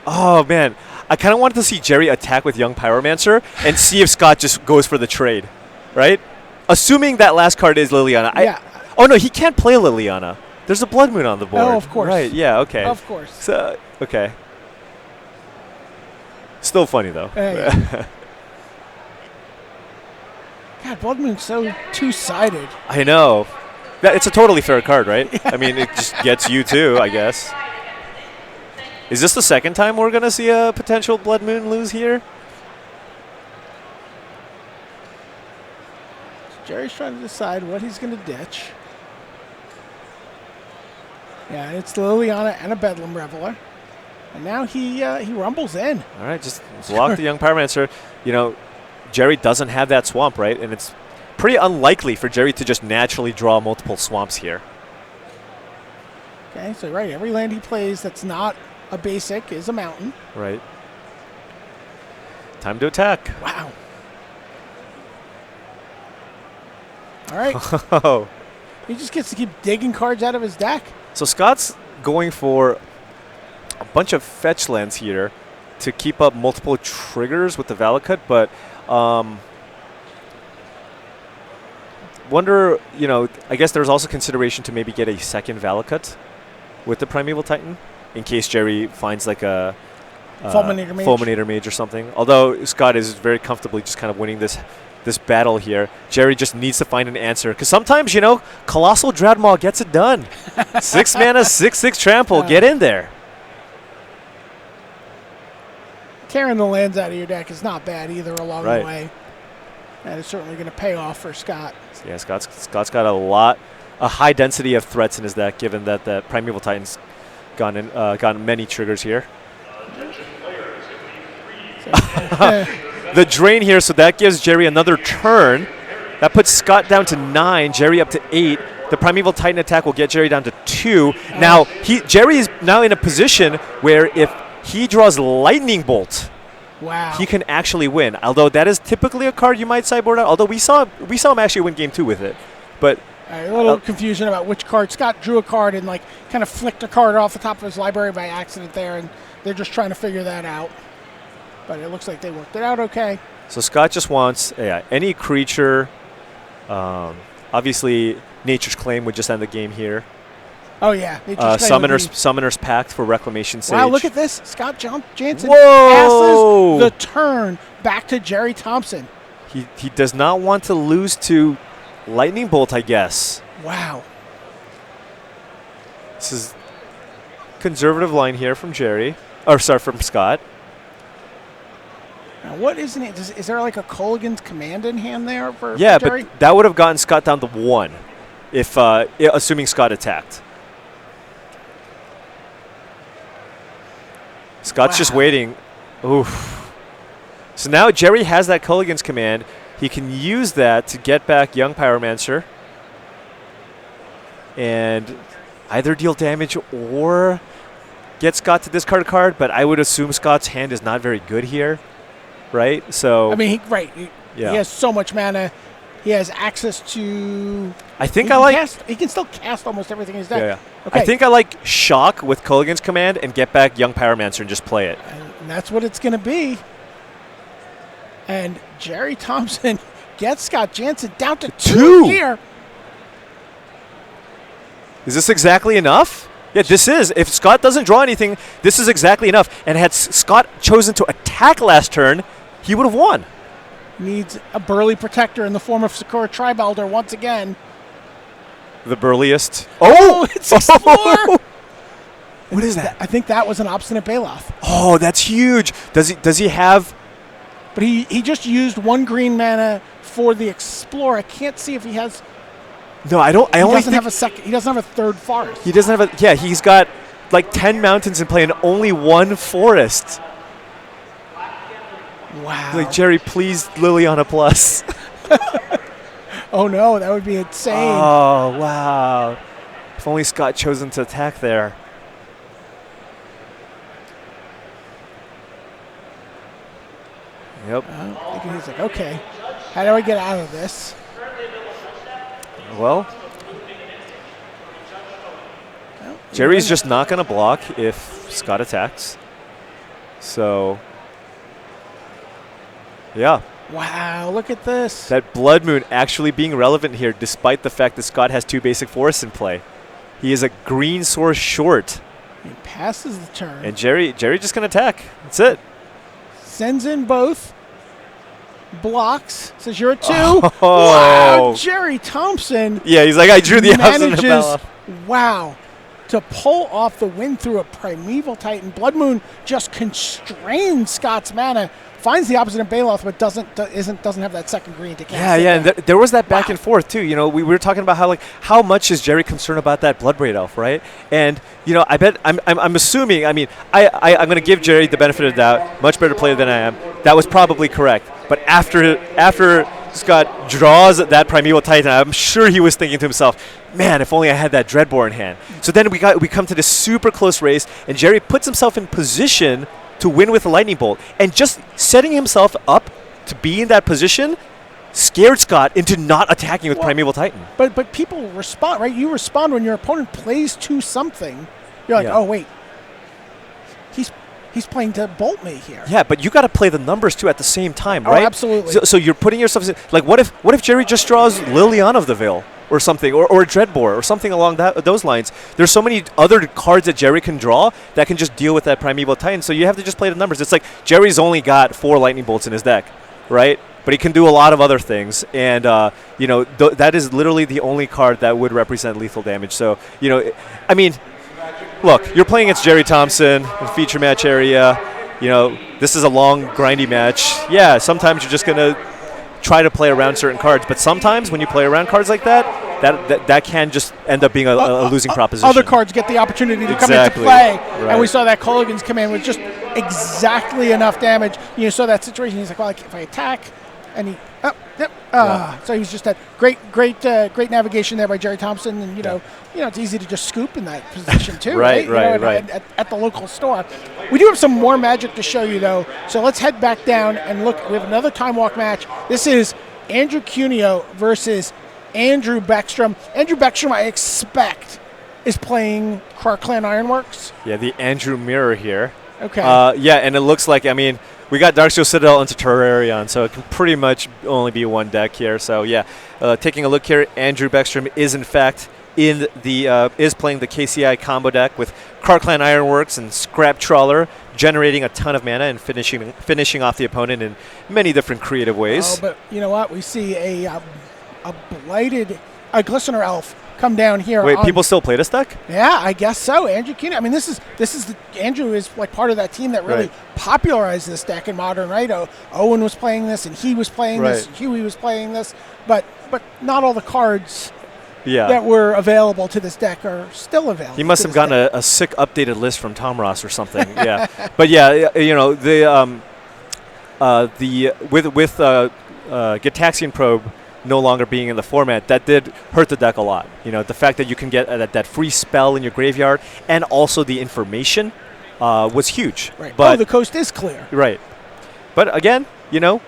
[SPEAKER 2] Oh man, I kind of wanted to see Jerry attack with Young Pyromancer and see if Scott just goes for the trade, right? Assuming that last card is Liliana.
[SPEAKER 1] Yeah.
[SPEAKER 2] Oh no, he can't play Liliana. There's a Blood Moon on the board.
[SPEAKER 1] Oh, of course.
[SPEAKER 2] Right. Yeah. Okay.
[SPEAKER 1] Of course.
[SPEAKER 2] So okay. Still funny though.
[SPEAKER 1] Yeah. God, Blood Moon's so two-sided.
[SPEAKER 2] I know. It's a totally fair card, right?
[SPEAKER 1] Yeah.
[SPEAKER 2] I mean, it just gets you too, I guess. Is this the second time we're going to see a potential Blood Moon lose here?
[SPEAKER 1] Jerry's trying to decide what he's going to ditch. Yeah, it's Liliana and a Bedlam Reveler. And now he rumbles in.
[SPEAKER 2] All right, just block the Young Pyromancer. Jerry doesn't have that swamp, right? And it's pretty unlikely for Jerry to just naturally draw multiple swamps here.
[SPEAKER 1] Okay, so every land he plays that's not a basic is a mountain.
[SPEAKER 2] Right. Time to attack.
[SPEAKER 1] Wow. All right.
[SPEAKER 2] Oh.
[SPEAKER 1] He just gets to keep digging cards out of his deck.
[SPEAKER 2] So Scott's going for a bunch of fetch lands here to keep up multiple triggers with the Valakut, but wonder, I guess there's also consideration to maybe get a second with the Primeval Titan in case Jerry finds like a Fulminator Mage or something. Although Scott is very comfortably just kind of winning this battle here. Jerry just needs to find an answer because sometimes, Colossal Dreadmaw gets it done. 6 mana, 6/6 trample. Get in there.
[SPEAKER 1] Tearing the lands out of your deck is not bad either along
[SPEAKER 2] right.
[SPEAKER 1] the way. That is certainly going to pay off for Scott.
[SPEAKER 2] Yeah, Scott's got a high density of threats in his deck, given that the Primeval Titan's gotten many triggers here. The drain here, so that gives Jerry another turn. That puts Scott down to 9, Jerry up to 8. The Primeval Titan attack will get Jerry down to 2. Now, Jerry is now in a position where if he draws Lightning Bolt,
[SPEAKER 1] wow,
[SPEAKER 2] he can actually win. Although that is typically a card you might sideboard out. Although we saw him actually win game 2 with it. But
[SPEAKER 1] a little confusion about which card. Scott drew a card and kind of flicked a card off the top of his library by accident there, and they're just trying to figure that out. But it looks like they worked it out okay.
[SPEAKER 2] So Scott just wants any creature. Obviously, Nature's Claim would just end the game here.
[SPEAKER 1] Oh, yeah.
[SPEAKER 2] Summoner's Pact for Reclamation Sage.
[SPEAKER 1] Wow, look at this. Scott Jansen
[SPEAKER 2] Whoa!
[SPEAKER 1] passes the turn back to Jerry Thompson.
[SPEAKER 2] He does not want to lose to Lightning Bolt, I guess.
[SPEAKER 1] Wow.
[SPEAKER 2] This is conservative line here from from Scott.
[SPEAKER 1] Now, what isn't it? Is there like a Colligan's Command in hand there for
[SPEAKER 2] but
[SPEAKER 1] Jerry?
[SPEAKER 2] that would have gotten Scott down to 1 if assuming Scott attacked. Scott's just waiting. Oof. So now Jerry has that Culligan's Command. He can use that to get back Young Pyromancer and either deal damage or get Scott to discard a card, but I would assume Scott's hand is not very good here, right? So
[SPEAKER 1] I mean, he has so much mana. He has access to.
[SPEAKER 2] He
[SPEAKER 1] can still cast almost everything in his deck.
[SPEAKER 2] Yeah.
[SPEAKER 1] Okay.
[SPEAKER 2] I think I like Shock with Culligan's Command and get back Young Pyromancer and just play it.
[SPEAKER 1] And that's what it's going to be. And Jerry Thompson gets Scott Jansen down to 2 here.
[SPEAKER 2] Is this exactly enough? Yeah, this is. If Scott doesn't draw anything, this is exactly enough. And had Scott chosen to attack last turn, he would have won.
[SPEAKER 1] Needs a burly protector in the form of Sakura Tribalder once again.
[SPEAKER 2] The burliest.
[SPEAKER 1] Oh, it's Explorer!
[SPEAKER 2] What is that?
[SPEAKER 1] I think that was an Obstinate Baloth.
[SPEAKER 2] Oh, that's huge. Does he have?
[SPEAKER 1] But he just used 1 green mana for the Explorer. I can't see if he has.
[SPEAKER 2] No, I don't.
[SPEAKER 1] He doesn't have a second. He doesn't have a 3rd forest.
[SPEAKER 2] He doesn't have a. Yeah, he's got like 10 mountains in play and only 1 forest.
[SPEAKER 1] Wow.
[SPEAKER 2] Like, Jerry, please Liliana Plus.
[SPEAKER 1] Oh no, that would be insane.
[SPEAKER 2] Oh wow! If only Scott chosen to attack there. Yep.
[SPEAKER 1] He's like, okay, how do I get out of this?
[SPEAKER 2] Well, Jerry's just not going to block if Scott attacks. So, yeah.
[SPEAKER 1] Wow, look at this.
[SPEAKER 2] That Blood Moon actually being relevant here, despite the fact that Scott has 2 basic forests in play. He is a green source short.
[SPEAKER 1] He passes the turn.
[SPEAKER 2] And Jerry just going to attack. That's it.
[SPEAKER 1] Sends in both. Blocks. Says you're a 2.
[SPEAKER 2] Oh.
[SPEAKER 1] Wow, Jerry Thompson.
[SPEAKER 2] Yeah, he's like, I drew the
[SPEAKER 1] manages, wow, to pull off the win through a Primeval Titan. Blood Moon just constrains Scott's mana. Finds the Obstinate Baloth, but doesn't have that 2nd green to cast.
[SPEAKER 2] Yeah, and there was that back and forth too. You know, we were talking about how much is Jerry concerned about that Bloodbraid Elf, right? And you know, I bet I'm assuming. I mean, I'm going to give Jerry the benefit of the doubt. Much better player than I am. That was probably correct. But after Scott draws that Primeval Titan, I'm sure he was thinking to himself, man, if only I had that Dreadbore in hand. So then we come to this super close race, and Jerry puts himself in position to win with a Lightning Bolt. And just setting himself up to be in that position scared Scott into not attacking with Primeval Titan.
[SPEAKER 1] But people respond, right? You respond when your opponent plays to something. You're like, oh, wait. He's playing to bolt me here.
[SPEAKER 2] Yeah, but you got to play the numbers too at the same time, right?
[SPEAKER 1] Oh, absolutely.
[SPEAKER 2] So you're putting yourself like, what if Jerry just draws Liliana of the Veil or something, or Dreadbore or something along those lines? There's so many other cards that Jerry can draw that can just deal with that Primeval Titan. So you have to just play the numbers. It's like Jerry's only got 4 Lightning Bolts in his deck, right? But he can do a lot of other things, and you know that is literally the only card that would represent lethal damage. So you know, I mean. Look, you're playing against Jerry Thompson in feature match area. You know, this is a long, grindy match. Yeah, sometimes you're just going to try to play around certain cards. But sometimes when you play around cards like that can just end up being a losing proposition.
[SPEAKER 1] Other cards get the opportunity to come into play. Right. And we saw that Culligan's Command was just exactly enough damage. You saw that situation. He's like, well, if I attack, and he... So he was just that great navigation there by Jerry Thompson, and you know it's easy to just scoop in that position too, right?
[SPEAKER 2] Right.
[SPEAKER 1] At the local store. We do have some more Magic to show you though, so let's head back down and look. We have another Time Walk match. This is Andrew Kunio versus Andrew Backstrom. Andrew Backstrom, I expect, is playing Clan Ironworks.
[SPEAKER 2] Yeah, the Andrew Mirror here.
[SPEAKER 1] Okay.
[SPEAKER 2] Yeah, and it looks like, I mean, we got Darksteel Citadel into Terrarion, so it can pretty much only be one deck here. So yeah, taking a look here, Andrew Backstrom is in fact is playing the KCI combo deck with Karklan Ironworks and Scrap Trawler, generating a ton of mana and finishing off the opponent in many different creative ways.
[SPEAKER 1] Oh, but you know what? We see a Glistener Elf come down here.
[SPEAKER 2] Wait, people still play this deck?
[SPEAKER 1] Yeah, I guess so. Andrew Kunio. I mean, Andrew is like part of that team that really popularized this deck in Modern, right? Owen was playing this, and he was playing this, and Huey was playing this, but not all the cards that were available to this deck are still available.
[SPEAKER 2] He must have gotten a sick updated list from Tom Ross or something. Yeah, but yeah, you know with Gitaxian Probe no longer being in the format, that did hurt the deck a lot. You know, the fact that you can get that free spell in your graveyard and also the information was huge.
[SPEAKER 1] Right.
[SPEAKER 2] But
[SPEAKER 1] the coast is clear.
[SPEAKER 2] Right. But again, you know,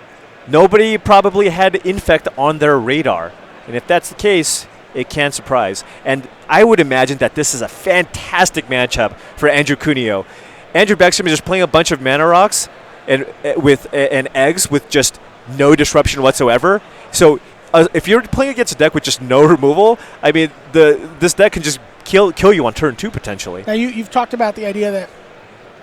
[SPEAKER 2] nobody probably had Infect on their radar, and if that's the case, it can surprise. And I would imagine that this is a fantastic matchup for Andrew Kunio. Andrew Backstrom is just playing a bunch of mana rocks and eggs with just no disruption whatsoever. So if you're playing against a deck with just no removal, I mean, this deck can just kill you on turn 2 potentially.
[SPEAKER 1] Now you've talked about the idea that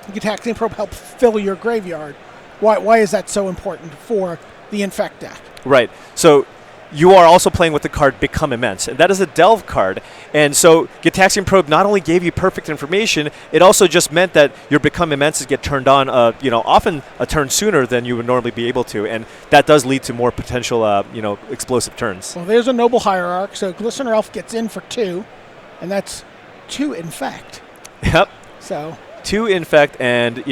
[SPEAKER 1] Gitaxian Probe help fill your graveyard. Why is that so important for the Infect deck?
[SPEAKER 2] Right. So you are also playing with the card Become Immense, and that is a Delve card. And so Gitaxian Probe not only gave you perfect information, it also just meant that your Become Immenses get turned on, often a turn sooner than you would normally be able to, and that does lead to more potential, explosive turns.
[SPEAKER 1] Well, there's a Noble Hierarch, so Glistener Elf gets in for 2, and that's 2 Infect.
[SPEAKER 2] Yep.
[SPEAKER 1] So
[SPEAKER 2] 2 Infect, and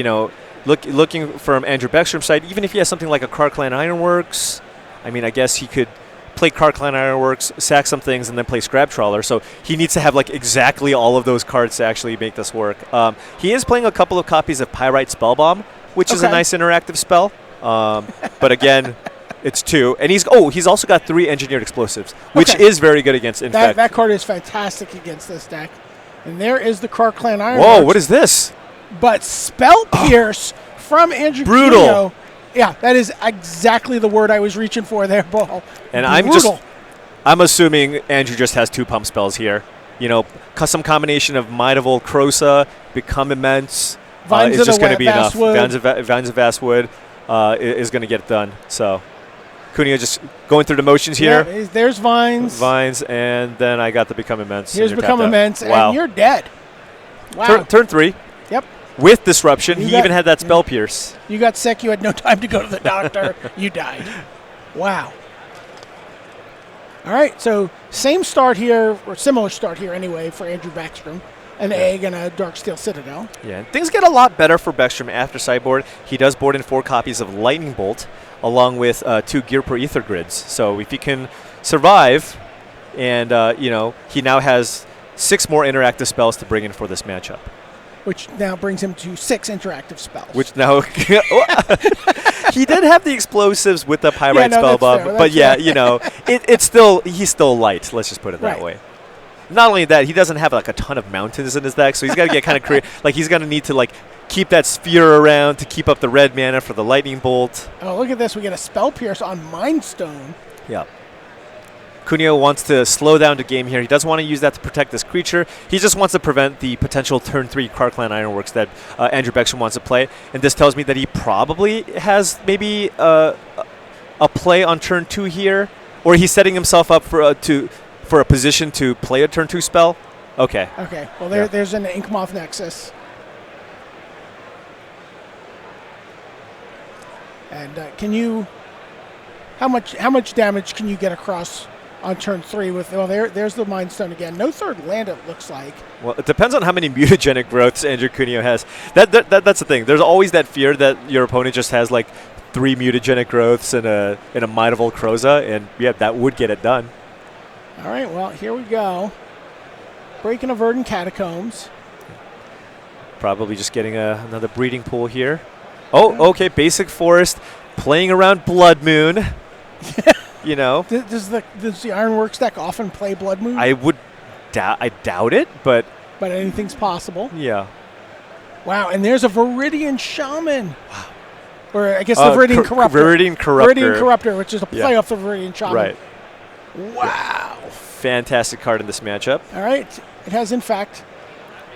[SPEAKER 2] looking from Andrew Backstrom's side, even if he has something like a Karklan Ironworks, I mean, I guess he could play Karklan Ironworks, sack some things, and then play Scrap Trawler. So he needs to have like exactly all of those cards to actually make this work. He is playing a couple of copies of Pyrite Spellbomb, which is a nice interactive spell. But again, it's 2. And he's also got 3 Engineered Explosives, which is very good against Infect.
[SPEAKER 1] That card is fantastic against this deck. And there is the Karklan Ironworks.
[SPEAKER 2] Whoa, what is this?
[SPEAKER 1] But Spell Pierce from Andrew
[SPEAKER 2] Brutal.
[SPEAKER 1] Kunio. Yeah, that is exactly the word I was reaching for there, Ball.
[SPEAKER 2] And
[SPEAKER 1] Brutal.
[SPEAKER 2] I'm assuming Andrew just has 2 pump spells here. You know, some combination of Might of Old Krosa, Become Immense is just going to be enough. Vines of Vastwood is going to get it done. So Kunio just going through the motions here.
[SPEAKER 1] Yeah, there's Vines.
[SPEAKER 2] Vines, and then I got the Become Immense.
[SPEAKER 1] Here's Become Immense, and you're dead. Wow.
[SPEAKER 2] Turn 3.
[SPEAKER 1] Yep.
[SPEAKER 2] With Disruption. He even had that Spell Pierce.
[SPEAKER 1] You got sick. You had no time to go to the doctor. You died. Wow. All right, so same start here, or similar start here anyway, for Andrew Backstrom. An egg and a Darksteel Citadel.
[SPEAKER 2] Yeah, things get a lot better for Backstrom after sideboard. He does board in 4 copies of Lightning Bolt, along with 2 Gear Per Ether Grids. So if he can survive, and he now has 6 more interactive spells to bring in for this matchup.
[SPEAKER 1] Which now brings him to 6 interactive spells.
[SPEAKER 2] Which now he did have the explosives with the Pyrite Spellbomb, but he's still light. Let's just put it that way. Not only that, he doesn't have like a ton of mountains in his deck, so he's got to get kind of creative. Like he's going to need to like keep that sphere around to keep up the red mana for the Lightning Bolt.
[SPEAKER 1] Oh, look at this! We get a Spell Pierce on Mind Stone.
[SPEAKER 2] Yeah. Kunio wants to slow down the game here. He doesn't want to use that to protect this creature. He just wants to prevent the potential turn 3 Karklan Ironworks that Andrew Backstrom wants to play. And this tells me that he probably has maybe a play on turn 2 here, or he's setting himself up for a position to play a turn 2 spell. Okay.
[SPEAKER 1] Okay. Well, there's an Inkmoth Nexus. And can you? How much damage can you get across on turn 3 with? Well, there's the Mind Stone again. No third land, it looks like. Well,
[SPEAKER 2] it depends on how many mutagenic growths Andrew Kunio has. That's the thing. There's always that fear that your opponent just has like 3 mutagenic growths and a Might of Old Krosa, and that would get it done.
[SPEAKER 1] All right. Well, here we go. Breaking of Verdant Catacombs.
[SPEAKER 2] Probably just getting another breeding pool here. Oh, okay. Basic Forest, playing around Blood Moon.
[SPEAKER 1] Does the Ironworks deck often play Blood Moon?
[SPEAKER 2] I doubt it, but
[SPEAKER 1] anything's possible.
[SPEAKER 2] Yeah.
[SPEAKER 1] Wow, and there's a Viridian Shaman.
[SPEAKER 2] Wow.
[SPEAKER 1] Or I guess the Viridian Corruptor.
[SPEAKER 2] Viridian Corruptor.
[SPEAKER 1] Viridian Corruptor, which is a play off the Viridian Shaman.
[SPEAKER 2] Right.
[SPEAKER 1] Wow.
[SPEAKER 2] Fantastic card in this matchup.
[SPEAKER 1] All right. It has, in fact...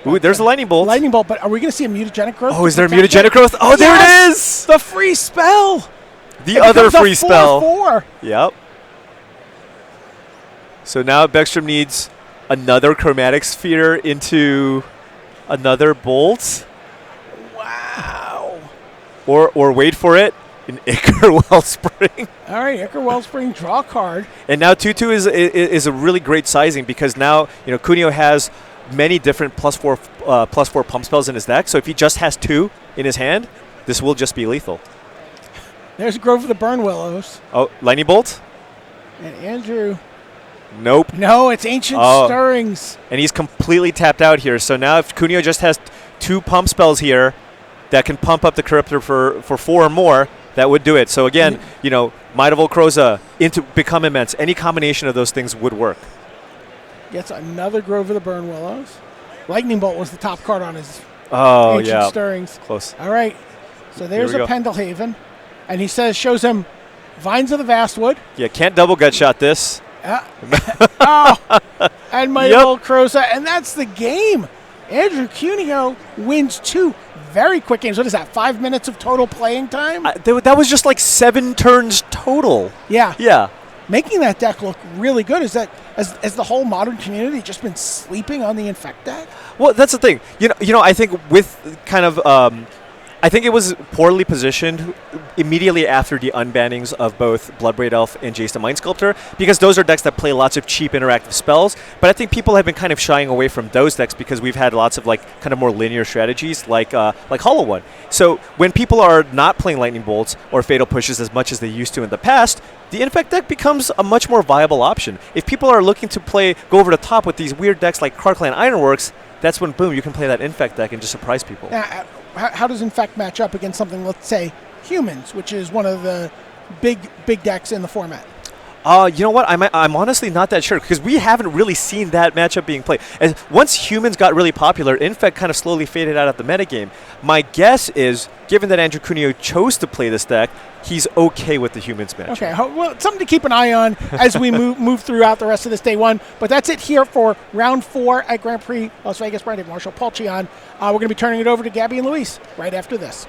[SPEAKER 2] Ooh, there's a Lightning Bolt.
[SPEAKER 1] Lightning Bolt, but are we going to see a mutagenic growth?
[SPEAKER 2] Oh, is there a mutagenic growth? Oh, there it is!
[SPEAKER 1] The free spell!
[SPEAKER 2] The other free spell.
[SPEAKER 1] 4/4.
[SPEAKER 2] Yep. So now Backstrom needs another Chromatic Sphere into another Bolt.
[SPEAKER 1] Wow.
[SPEAKER 2] Or wait for it, an Ichor Wellspring.
[SPEAKER 1] All right, Ichor Wellspring, draw a card.
[SPEAKER 2] And now 2/2 is a really great sizing because now Kunio has many different +4 pump spells in his deck. So if he just has 2 in his hand, this will just be lethal.
[SPEAKER 1] There's Grove of the Burn Willows.
[SPEAKER 2] Oh, Lightning Bolt?
[SPEAKER 1] And Andrew.
[SPEAKER 2] Nope.
[SPEAKER 1] No, it's Ancient Stirrings.
[SPEAKER 2] And he's completely tapped out here. So now if Kunio just has 2 pump spells here that can pump up the Corruptor for 4 or more, that would do it. So again, Might of Volcroza into Become Immense. Any combination of those things would work.
[SPEAKER 1] Gets another Grove of the Burn Willows. Lightning Bolt was the top card on his Ancient Stirrings.
[SPEAKER 2] Close.
[SPEAKER 1] All right. So there's a Pendelhaven. And he shows him Vines of the Vastwood.
[SPEAKER 2] Yeah, can't double gut shot this.
[SPEAKER 1] And Might of Volcroza. And that's the game. Andrew Kunio wins 2 very quick games. What is that, 5 minutes of total playing time?
[SPEAKER 2] That was just like 7 turns total.
[SPEAKER 1] Yeah.
[SPEAKER 2] Yeah.
[SPEAKER 1] Making that deck look really good. Is that has the whole Modern community just been sleeping on the Infect deck?
[SPEAKER 2] Well, that's the thing. I think with kind of I think it was poorly positioned immediately after the unbannings of both Bloodbraid Elf and Jace the Mind Sculptor, because those are decks that play lots of cheap interactive spells. But I think people have been kind of shying away from those decks because we've had lots of kind of more linear strategies like Hollow One. So when people are not playing Lightning Bolts or Fatal Pushes as much as they used to in the past, the Infect deck becomes a much more viable option. If people are looking to go over the top with these weird decks like Karkland Ironworks, that's when, boom, you can play that Infect deck and just surprise people.
[SPEAKER 1] Now, how does Infect match up against something, let's say, Humans, which is one of the big decks in the format?
[SPEAKER 2] You know what? I'm honestly not that sure because we haven't really seen that matchup being played. And once Humans got really popular, Infect kind of slowly faded out of the metagame. My guess is, given that Andrew Kunio chose to play this deck, he's okay with the Humans matchup.
[SPEAKER 1] Okay, well, something to keep an eye on as we move throughout the rest of this day 1. But that's it here for round 4 at Grand Prix Las Vegas. Brian Dave Marshall, Paul Cheon. We're going to be turning it over to Gabby and Luis right after this.